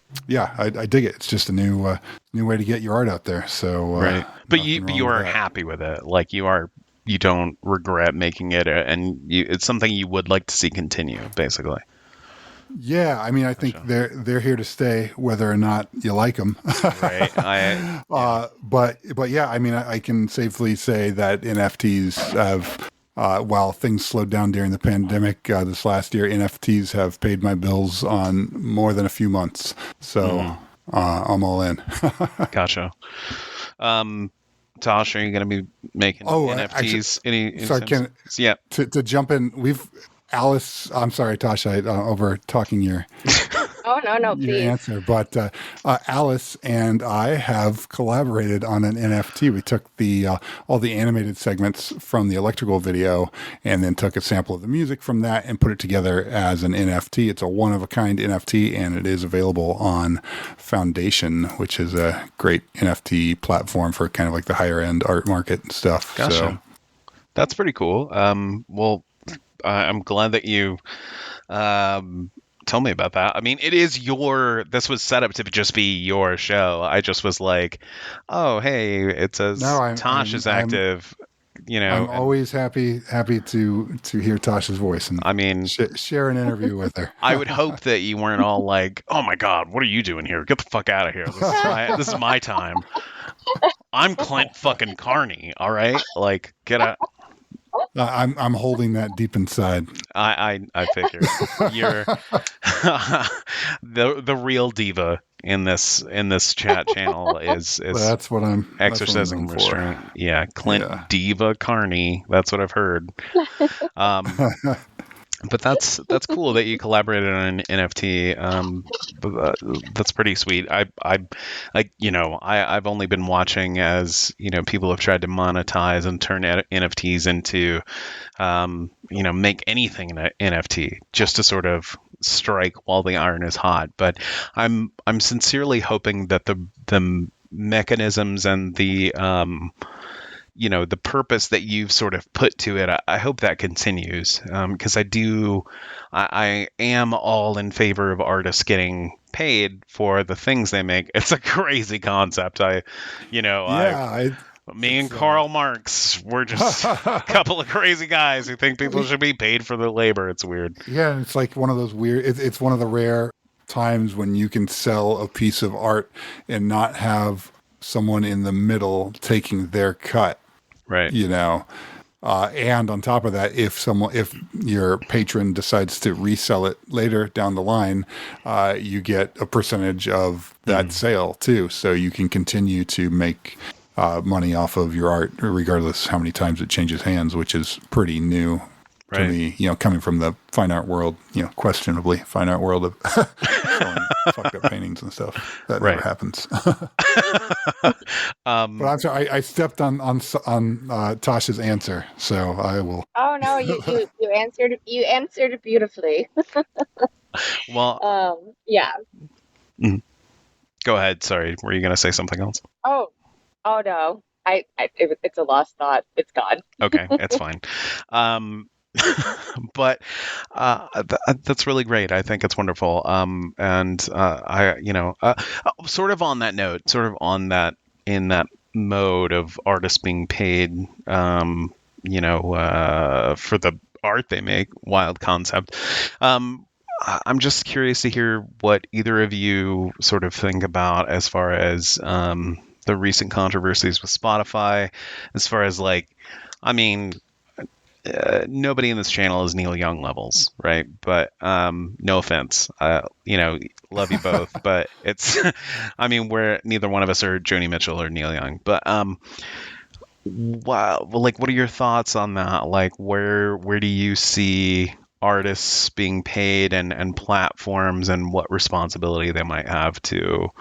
dig it. It's just a new way to get your art out there. So right, but you are happy with it. Like you don't regret making it, and it's something you would like to see continue, basically. Yeah, I mean, I think they're here to stay, whether or not you like them. Right. But yeah, I mean, I can safely say that NFTs have, while things slowed down during the pandemic this last year, NFTs have paid my bills on more than a few months. So I'm all in. Gotcha. Tash, are you going to be making NFTs? Actually, to jump in, Alice, I'm sorry, Tash, I over talking your please. answer, but Alice and I have collaborated on an NFT. We took all the animated segments from the electrical video and then took a sample of the music from that and put it together as an NFT. It's a one-of-a-kind NFT, and it is available on Foundation, which is a great NFT platform for kind of like the higher-end art market and stuff. Gotcha. So that's pretty cool. Well, I'm glad that you tell me about that. I mean, this was set up to just be your show. I just was like, oh, hey, it says Tosh is active. I'm always happy to hear Tasha's voice and I mean, share an interview with her. I would hope that you weren't all like, oh my God, what are you doing here? Get the fuck out of here. This is my time. I'm Clint fucking Carney. All right. Like, get out. I'm holding that deep inside. I figure you're the real diva in this chat channel is that's what I'm exercising restraint. Yeah, Clint Diva Carney. That's what I've heard. But that's cool that you collaborated on an NFT. That's pretty sweet. I've only been watching as people have tried to monetize and turn NFTs into make anything an NFT just to sort of strike while the iron is hot. But I'm sincerely hoping that the mechanisms and the the purpose that you've sort of put to it, I hope that continues, because I am all in favor of artists getting paid for the things they make. It's a crazy concept. Me and Karl Marx, we're just a couple of crazy guys who think people should be paid for their labor. It's weird. Yeah, it's like one of those weird, it's one of the rare times when you can sell a piece of art and not have someone in the middle taking their cut. Right. And on top of that, if your patron decides to resell it later down the line, you get a percentage of that sale too. So you can continue to make money off of your art, regardless how many times it changes hands, which is pretty new to me. Coming from the fine art world, questionably fine art world of selling fucked up paintings and stuff. That never happens. But I'm sorry, I stepped on Tasha's answer, so I will. Oh no, you answered it beautifully. Well, yeah. Go ahead. Sorry, were you going to say something else? Oh no, it's a lost thought. It's gone. Okay, it's fine. But that's really great. I think it's wonderful. And sort of on that note, sort of on that, in that mode of artists being paid, for the art they make, wild concept. I'm just curious to hear what either of you sort of think about as far as the recent controversies with Spotify, as far as nobody in this channel is Neil Young levels, right? But no offense, love you both, but it's, we're neither one of us are Joni Mitchell or Neil Young. But wow, what are your thoughts on that? Where do you see artists being paid and platforms, and what responsibility they might have to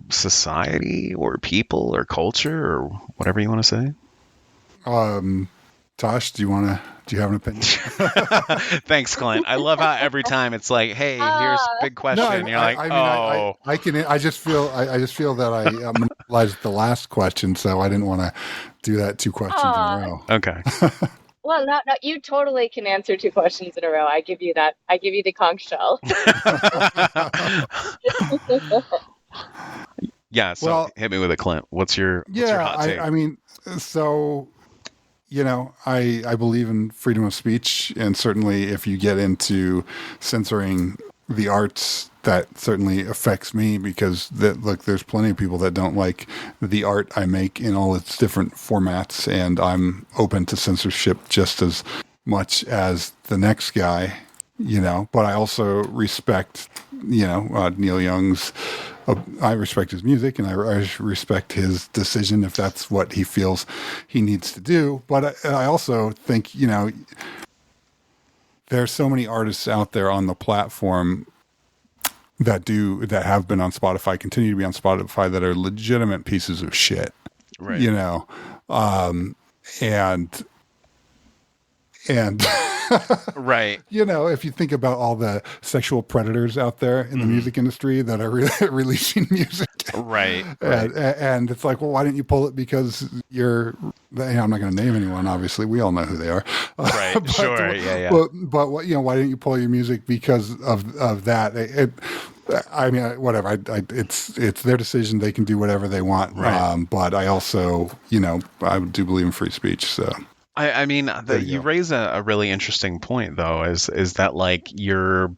society or people or culture or whatever you want to say? Tash, do you have an opinion? Thanks, Clint. I love how every time it's like, hey, here's a big question. And you're I just feel that I monopolized the last question, so I didn't want to do that 2 questions in a row. Okay. Well, no, you totally can answer 2 questions in a row. I give you that. I give you the conch shell. Yeah. So hit me with it, Clint. What's your hot take? I believe in freedom of speech, and certainly if you get into censoring the arts, that certainly affects me, because there's plenty of people that don't like the art I make in all its different formats, and I'm open to censorship just as much as the next guy, but I also respect, Neil Young's, I respect his music, and I respect his decision if that's what he feels he needs to do. But I also think, there's so many artists out there on the platform that have been on Spotify, continue to be on Spotify, that are legitimate pieces of shit. Right. And right. If you think about all the sexual predators out there in the music industry that are releasing music, right. And it's like, well, why didn't you pull it? Because I'm not going to name anyone. Obviously, we all know who they are. Right. But, sure. Yeah. But why didn't you pull your music because of that? Whatever. It's their decision. They can do whatever they want. Right. But I also, I do believe in free speech. So. You raise a really interesting point, though, is that you're,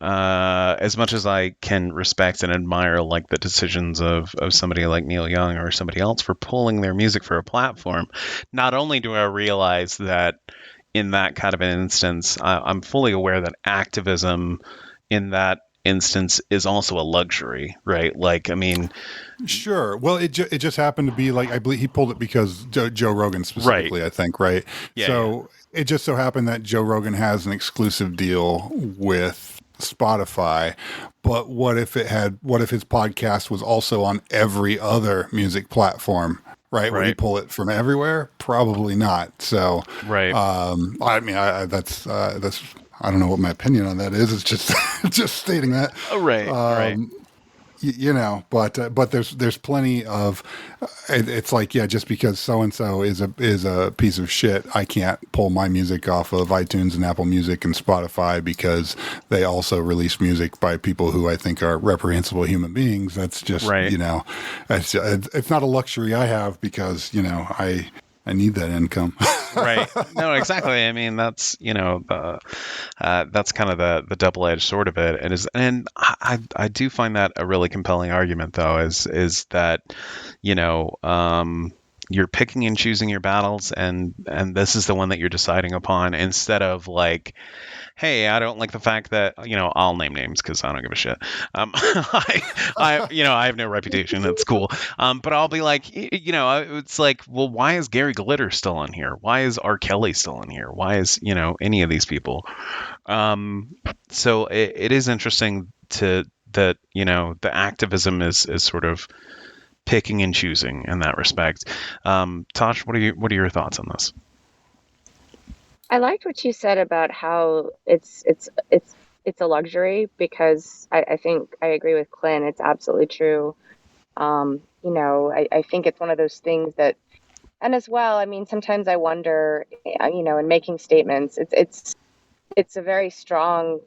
as much as I can respect and admire the decisions of somebody like Neil Young or somebody else for pulling their music for a platform, not only do I realize that in that kind of an instance, I'm fully aware that activism in that instance is also a luxury, right? Sure. Well, it just happened to be I believe he pulled it because Joe Rogan specifically, right. I think, right? Yeah. So it just so happened that Joe Rogan has an exclusive deal with Spotify. But what if his podcast was also on every other music platform? Right? Would he pull it from everywhere? Probably not. So, right. That's I don't know what my opinion on that is. It's just just stating that. Right. Right. But there's plenty of, it's just because so and so is a piece of shit, I can't pull my music off of iTunes and Apple Music and Spotify because they also release music by people who I think are reprehensible human beings. That's just right. It's not a luxury I have because I need that income. Right. No, exactly. That's that's kind of the double-edged sword of it. And I do find that a really compelling argument, though, is that, you're picking and choosing your battles, and this is the one that you're deciding upon, instead of like, hey, I don't like the fact that, I'll name names because I don't give a shit. I have no reputation. That's cool. But I'll be like, it's like, well, why is Gary Glitter still on here? Why is R. Kelly still on here? Why is, any of these people? So it is interesting that the activism is sort of picking and choosing in that respect. Tash, what are your thoughts on this? I liked what you said about how it's a luxury, because I think I agree with Clint. It's absolutely true. I think it's one of those things that, and as well, I mean, sometimes I wonder, in making statements, it's a very strong,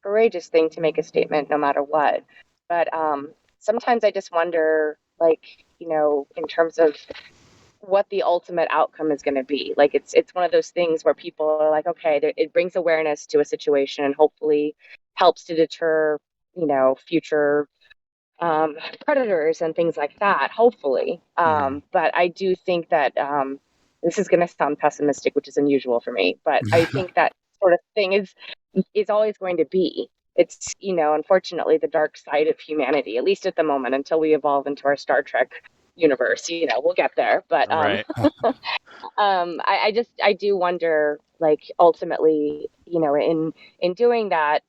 courageous thing to make a statement no matter what. But sometimes I just wonder, like, in terms of what the ultimate outcome is going to be. Like, it's one of those things where people are like, okay, it brings awareness to a situation and hopefully helps to deter, future predators and things like that, hopefully. But I do think that this is going to sound pessimistic, which is unusual for me, but I think that sort of thing is always going to be. It's, unfortunately, the dark side of humanity, at least at the moment, until we evolve into our Star Trek universe. We'll get there. But Right. I do wonder, like, ultimately, in doing that,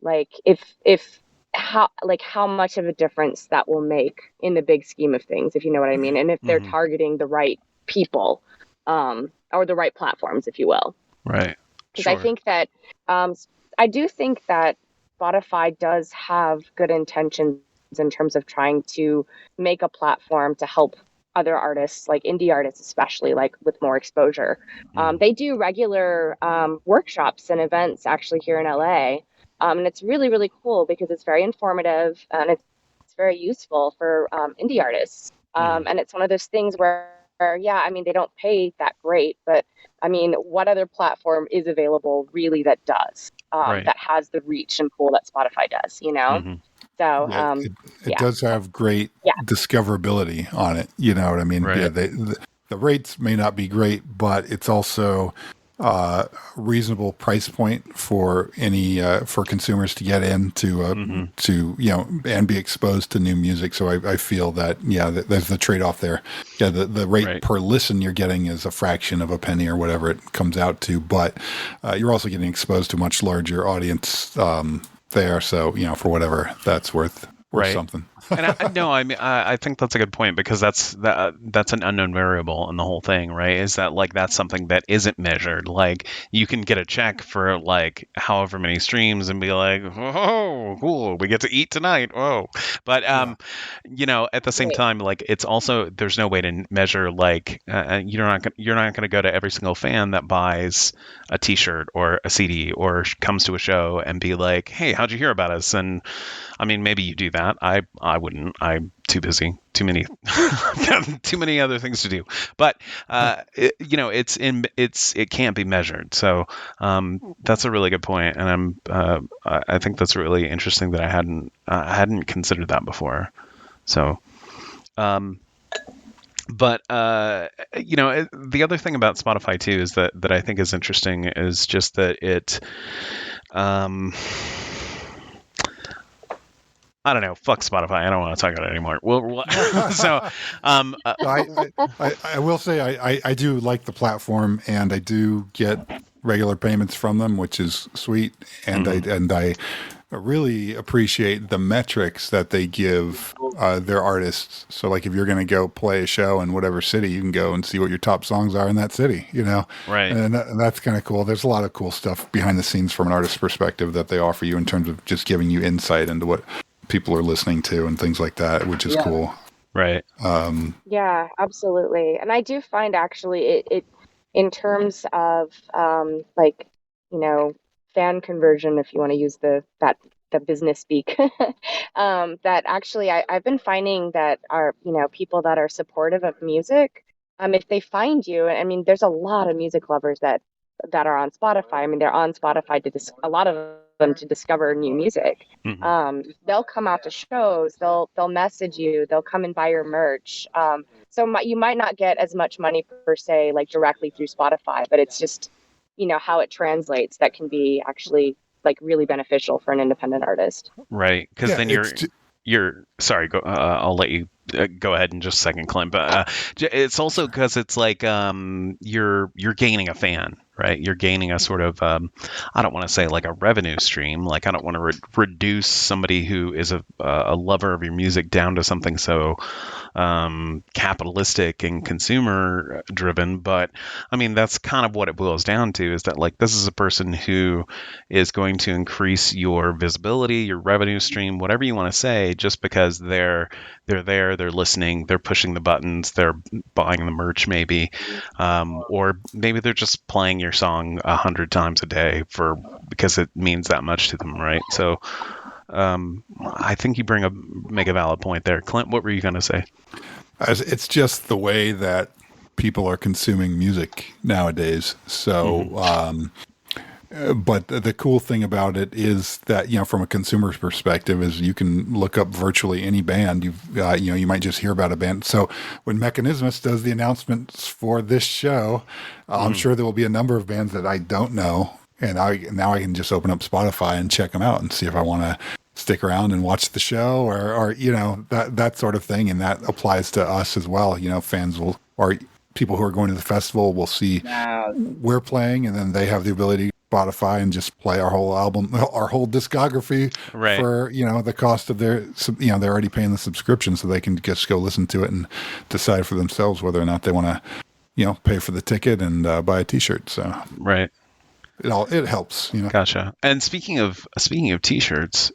like, if how much of a difference that will make in the big scheme of things, if you know what I mean, and if they're targeting the right people, or the right platforms, if you will. Right. Because I think that I do think that Spotify does have good intentions in terms of trying to make a platform to help other artists, like indie artists especially, like with more exposure. They do regular workshops and events actually here in LA. And it's really, really cool because it's very informative and it's very useful for indie artists. And it's one of those things where, yeah, I mean, they don't pay that great, but I mean, what other platform is available really that does, that has the reach and pull that Spotify does, So, it does have great discoverability on it. You know what I mean? Right. Yeah, the rates may not be great, but it's also reasonable price point for any for consumers to get into and be exposed to new music. So I feel that there's the trade off there. Yeah, the rate per listen you're getting is a fraction of a penny or whatever it comes out to, but you're also getting exposed to a much larger audience there. So for whatever that's worth something. And I think that's a good point, because that's an unknown variable in the whole thing, right? Is that, like, that's something that isn't measured. Like, you can get a check for like however many streams and be like, oh, cool, we get to eat tonight. Oh, but at the same time, like, it's also, there's no way to measure, like, you're not going to go to every single fan that buys a T-shirt or a CD or comes to a show and be like, hey, how'd you hear about us? And I mean, maybe you do that. I wouldn't. I'm too busy. Too many other things to do. But it can't be measured. So that's a really good point, and I think that's really interesting that I hadn't considered that before. So, but the other thing about Spotify too is that I think is interesting is just that it. I don't know. Fuck Spotify. I don't want to talk about it anymore. So, I will say I do like the platform, and I do get regular payments from them, which is sweet. And I really appreciate the metrics that they give their artists. So, like, if you're going to go play a show in whatever city, you can go and see what your top songs are in that city. Right? And that's kind of cool. There's a lot of cool stuff behind the scenes from an artist's perspective that they offer you in terms of just giving you insight into what people are listening to and things like that, which is cool. Right. Yeah, absolutely. And I do find actually it in terms of fan conversion, if you want to use the business speak, that actually I've been finding that our people that are supportive of music, if they find you, I mean, there's a lot of music lovers that are on Spotify. I mean, they're on Spotify a lot of them to discover new music. They'll come out to shows, they'll message you, they'll come and buy your merch. So you might not get as much money per se, like directly through Spotify, but it's just, how it translates that can be actually like really beneficial for an independent artist. Right, because Yeah, then you're sorry. Go. I'll let you go ahead in just a second, Clint. But it's also because it's like you're gaining a fan, right? You're gaining a sort of I don't want to say like a revenue stream. Like I don't want to reduce somebody who is a lover of your music down to something so capitalistic and consumer driven, but I mean that's kind of what it boils down to, is that like this is a person who is going to increase your visibility, your revenue stream, whatever you want to say, just because they're there, they're listening, they're pushing the buttons, they're buying the merch maybe, or maybe they're just playing your song 100 times a day because it means that much to them, right? So I think you make a valid point there. Clint, what were you going to say? It's just the way that people are consuming music nowadays. So, but the cool thing about it is that, from a consumer's perspective, is you can look up virtually any band. You might just hear about a band. So when Mechanismus does the announcements for this show, I'm sure there will be a number of bands that I don't know. And now I can just open up Spotify and check them out and see if I want to stick around and watch the show or that sort of thing. And that applies to us as well. Fans or people who are going to the festival will see we're playing, and then they have the ability to Spotify and just play our whole album, our whole discography for, the cost of they're already paying the subscription, so they can just go listen to it and decide for themselves whether or not they want to, pay for the ticket and buy a t-shirt. So, right. It helps, Gotcha. And speaking of t-shirts,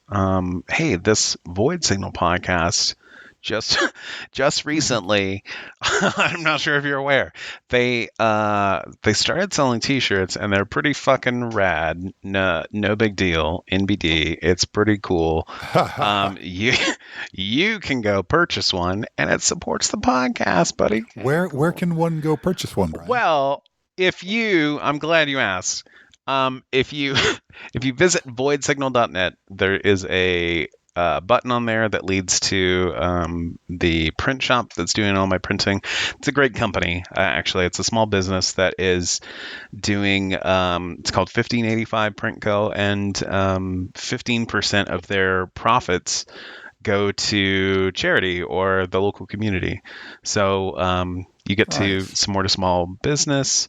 hey, this Void Signal podcast just recently, I'm not sure if you're aware, they started selling t-shirts, and they're pretty fucking rad. No big deal. NBD, it's pretty cool. You can go purchase one, and it supports the podcast, buddy. Where can one go purchase one, Brian? Well, I'm glad you asked. If you visit voidsignal.net, there is a button on there that leads to the print shop that's doing all my printing. It's a great company, actually. It's a small business that is doing, it's called 1585 Print Co., and 15% of their profits go to charity or the local community. So you get to support a small business,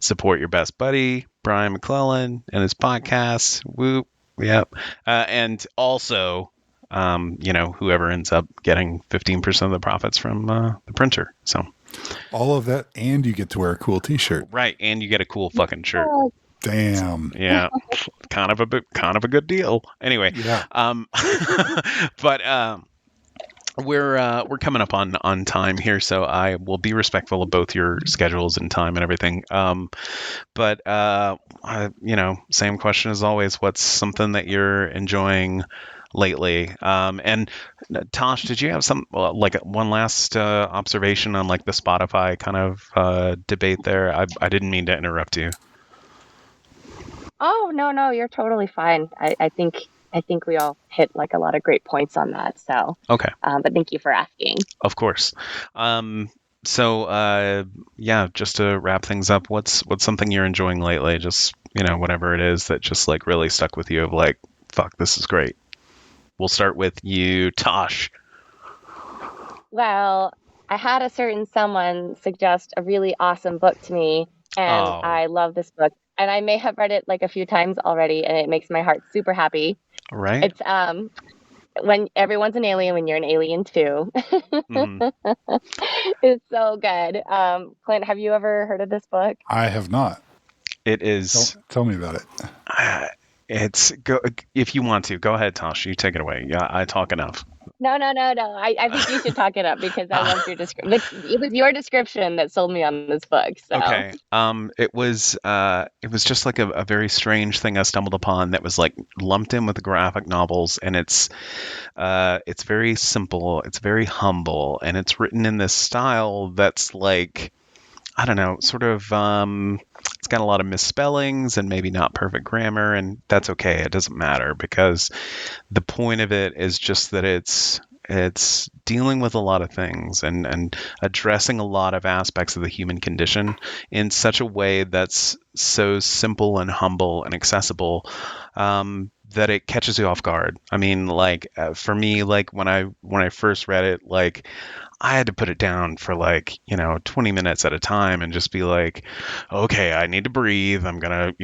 support your best buddy, Brian McClellan, and his podcast. Whoop. Yep. And also, whoever ends up getting 15% of the profits from the printer. So all of that, and you get to wear a cool t-shirt. Right. And you get a cool fucking shirt. Damn. Yeah. kind of a good deal. Anyway. Yeah. But we're coming up on time here, so I will be respectful of both your schedules and time and everything. But same question as always. What's something that you're enjoying lately? And Tash, did you have like one last observation on like the Spotify kind of debate there? I didn't mean to interrupt you. Oh, no, you're totally fine. I think we all hit like a lot of great points on that. So, okay. But thank you for asking. Of course. So, just to wrap things up, what's something you're enjoying lately? Just, whatever it is that just like really stuck with you of like, fuck, this is great. We'll start with you, Tash. Well, I had a certain someone suggest a really awesome book to me, and I love this book. And I may have read it like a few times already, and it makes my heart super happy. Right. It's when everyone's an alien, when you're an alien too. It's so good. Clint, have you ever heard of this book? I have not. It is. Tell me about it. If you want to, go ahead, Tosh. You take it away. Yeah, I talk enough. No. I think you should talk it up because I loved your description. It was your description that sold me on this book. So. Okay. It was just like a very strange thing I stumbled upon that was like lumped in with the graphic novels, and it's very simple. It's very humble, and it's written in this style that's like, I don't know, sort of, it's got a lot of misspellings and maybe not perfect grammar, and that's okay. It doesn't matter because the point of it is just that it's it's dealing with a lot of things and addressing a lot of aspects of the human condition in such a way that's so simple and humble and accessible, that it catches you off guard. I mean, like, for me, like when I first read it, like I had to put it down for like, 20 minutes at a time and just be like, okay, I need to breathe. I'm going to,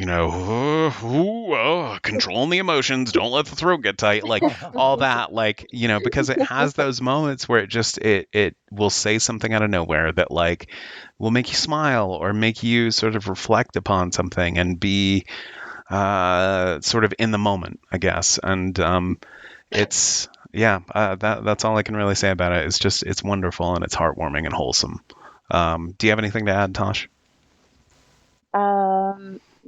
controlling the emotions. Don't let the throat get tight. Like all that, like, because it has those moments where it will say something out of nowhere that like will make you smile or make you sort of reflect upon something and be sort of in the moment, I guess. And it's, that's all I can really say about it. It's wonderful and it's heartwarming and wholesome. Do you have anything to add, Tosh?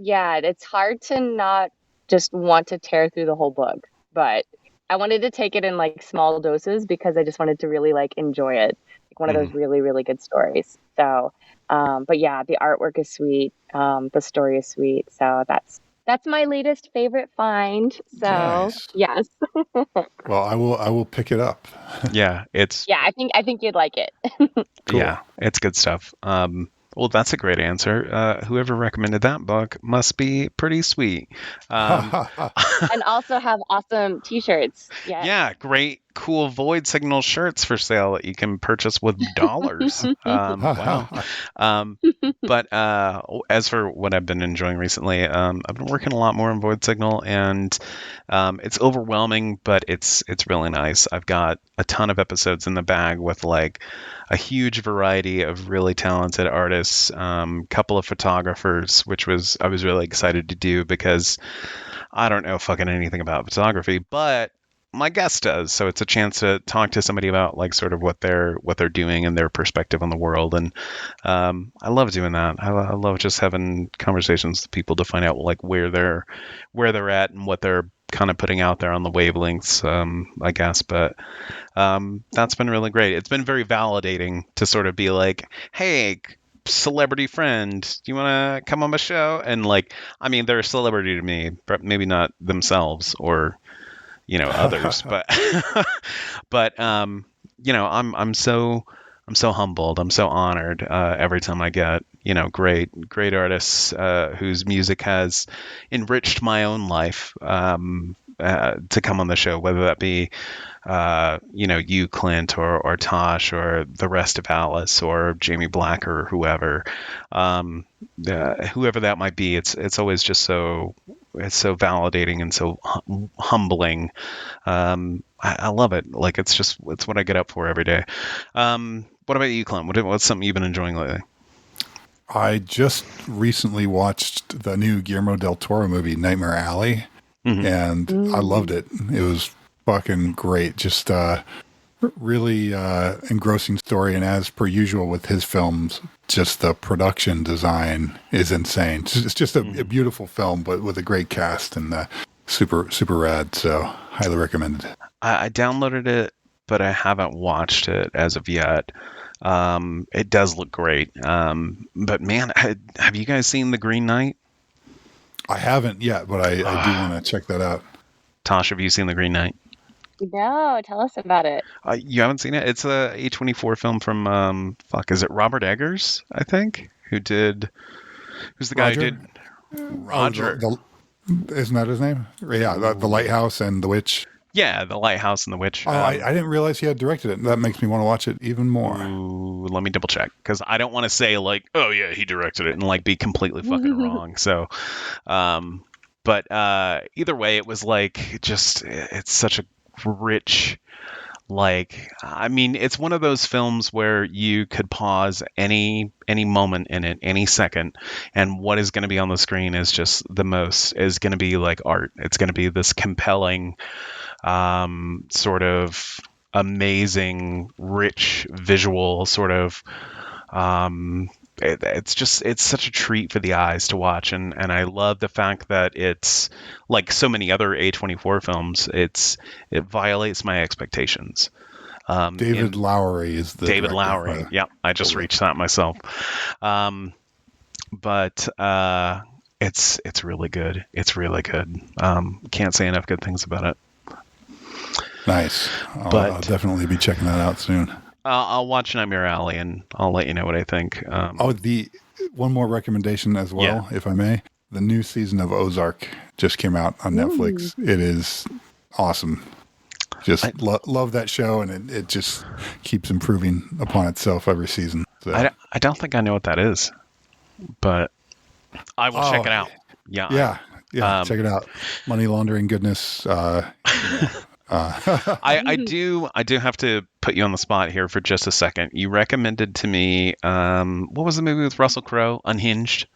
Yeah, it's hard to not just want to tear through the whole book, but I wanted to take it in like small doses because I just wanted to really like enjoy it. Like one of those really, really good stories. So, but yeah, the artwork is sweet. The story is sweet. So that's my latest favorite find. So Nice. yes. Well, I will pick it up. Yeah, it's Yeah, I think you'd like it. Cool. Yeah, it's good stuff. Well, that's a great answer. Whoever recommended that book must be pretty sweet. And also have awesome t-shirts. Yes. Yeah, great, cool Void Signal shirts for sale that you can purchase with dollars. Wow. But as for what I've been enjoying recently, I've been working a lot more on Void Signal, and it's overwhelming, but it's really nice. I've got a ton of episodes in the bag with like a huge variety of really talented artists, couple of photographers, which I was really excited to do because I don't know fucking anything about photography, but my guest does, so it's a chance to talk to somebody about like sort of what they're doing and their perspective on the world. And I love doing that. I love just having conversations with people to find out like where they're at and what they're kind of putting out there on the wavelengths, I guess. But that's been really great. It's been very validating to sort of be like, hey, celebrity friend, do you want to come on my show? And like, I mean, they're a celebrity to me, but maybe not themselves or others, but I'm so humbled, I'm so honored every time I get great artists whose music has enriched my own life to come on the show, whether that be you, Clint, or Tash, or the rest of Alice, or Jamie Black, or whoever that might be. It's always just so validating and so humbling. I love it. Like it's what I get up for every day. What about you, Clint? What's something you've been enjoying lately? I just recently watched the new Guillermo del Toro movie, Nightmare Alley, and I loved it. It was fucking great. Just really engrossing story, and as per usual with his films, just the production design is insane. It's just a beautiful film, but with a great cast and super rad. So highly recommended. I downloaded it, but I haven't watched it as of yet. It does look great. But man, have you guys seen The Green Knight? I haven't yet, but I do want to check that out. Tosh, have you seen The Green Knight? No, tell us about it. You haven't seen it? It's a A24 film from is it Robert Eggers, I think? Who's the guy who did Roger? Isn't that his name? Yeah, the Lighthouse and The Witch. Yeah, The Lighthouse and the Witch. Oh, I didn't realize he had directed it. That makes me want to watch it even more. Ooh, let me double check, because I don't want to say like, oh yeah, he directed it and like be completely fucking wrong. So, but either way, it was like it's such a rich, like, I mean, it's one of those films where you could pause any moment in it, any second, and what is going to be on the screen is going to be like art. It's going to be this compelling, sort of amazing, rich visual sort of, it's such a treat for the eyes to watch, and I love the fact that it's like so many other A24 films. It violates my expectations. David Lowery is the David director. Lowery. Yeah, I just reached that myself. But it's really good. It's really good. Can't say enough good things about it. Nice. But I'll definitely be checking that out soon. I'll watch Nightmare Alley and I'll let you know what I think. The one more recommendation as well, if I may. The new season of Ozark just came out on Netflix. It is awesome. Just love that show, and it just keeps improving upon itself every season. So. I don't think I know what that is, but I will check it out. Yeah. Check it out. Money laundering goodness. I do have to put you on the spot here for just a second. You recommended to me, what was the movie with Russell Crowe? Unhinged.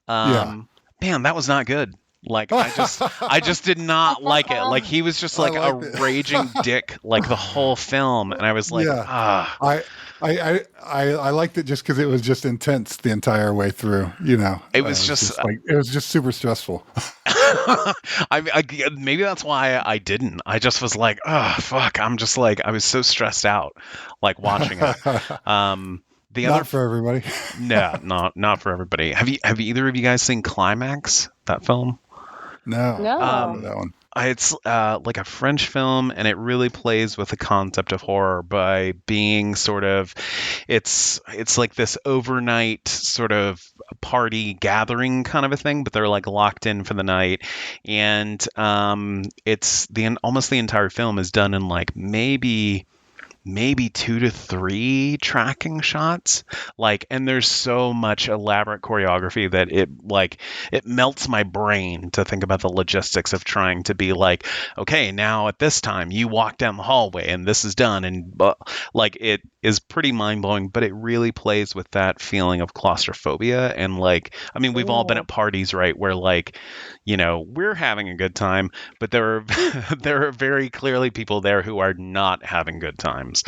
Man, that was not good. Like I just did not like it. Like he was just like a raging dick like the whole film, and I was like, I liked it just because it was just intense the entire way through. It was just like it was just super stressful. Maybe that's why I didn't. I just was like, oh fuck. I'm just like I was so stressed out, like watching it. Not for everybody. No, not for everybody. Have either of you guys seen Climax? That film? No. That one. It's like a French film, and it really plays with the concept of horror by being sort of, it's like this overnight sort of party gathering kind of a thing, but they're like locked in for the night, and it's almost the entire film is done in like maybe 2 to 3 tracking shots, like, and there's so much elaborate choreography that it melts my brain to think about the logistics of trying to be like, okay, now at this time you walk down the hallway and this is done, and like it is pretty mind-blowing, but it really plays with that feeling of claustrophobia. And like, I mean, we've all been at parties, right, where like, we're having a good time, but there are very clearly people there who are not having good times.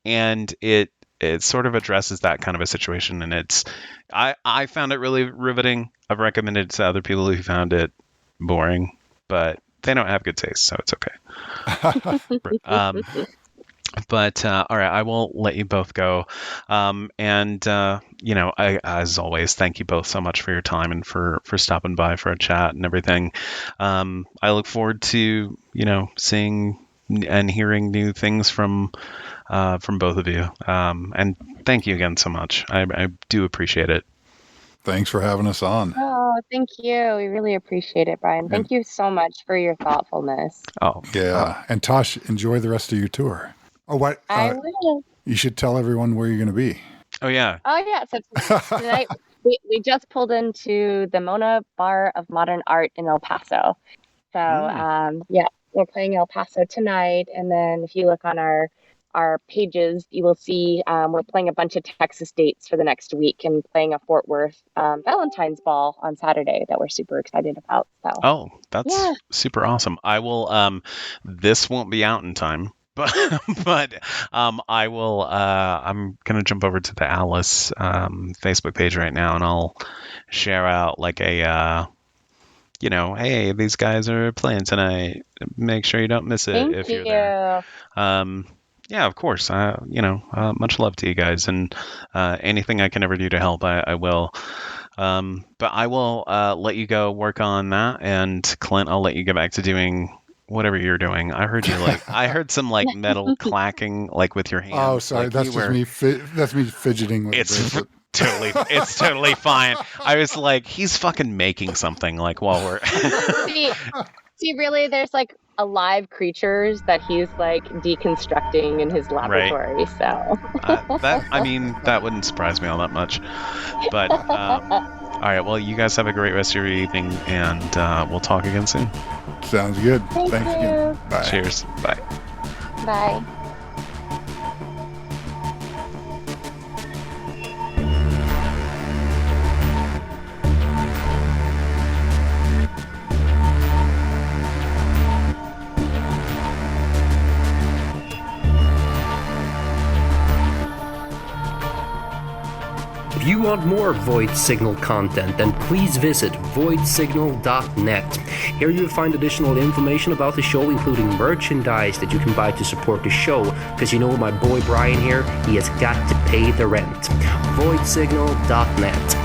And it sort of addresses that kind of a situation, and I found it really riveting. I've recommended it to other people who found it boring, but they don't have good taste, so it's okay. But all right, I will let you both go. I, as always, thank you both so much for your time and for stopping by for a chat and everything. I look forward to seeing and hearing new things from both of you. And thank you again so much. I do appreciate it. Thanks for having us on. Oh, thank you. We really appreciate it, Brian. Thank you so much for your thoughtfulness. Oh, yeah. And Tash, enjoy the rest of your tour. Oh, what? I will. You should tell everyone where you're going to be. Oh, yeah. So tonight we just pulled into the Mona Bar of Modern Art in El Paso. So, we're playing El Paso tonight. And then if you look on our pages, you will see we're playing a bunch of Texas dates for the next week and playing a Fort Worth Valentine's Ball on Saturday that we're super excited about. So. Oh, that's super awesome. I will, this won't be out in time. But I will. I'm gonna jump over to the Alice Facebook page right now, and I'll share out like a, hey, these guys are playing tonight. Make sure you don't miss it if you're there. Yeah, of course. Much love to you guys, and anything I can ever do to help, I will. But I will let you go work on that, and Clint, I'll let you get back to doing whatever you're doing. I heard I heard some like metal clacking like with your hands. Oh, sorry, like that's just me. That's me fidgeting with the bracelet. It's totally fine. I was like, he's fucking making something like while we're. See, really, there's like alive creatures that he's like deconstructing in his laboratory. Right. So that wouldn't surprise me all that much. But all right, well, you guys have a great rest of your evening, and we'll talk again soon. Sounds good. Thanks again. Bye. Cheers. Bye. Bye. If you want more Void Signal content, then please visit voidsignal.net. Here you'll find additional information about the show, including merchandise that you can buy to support the show, because my boy Brian here, he has got to pay the rent. voidsignal.net.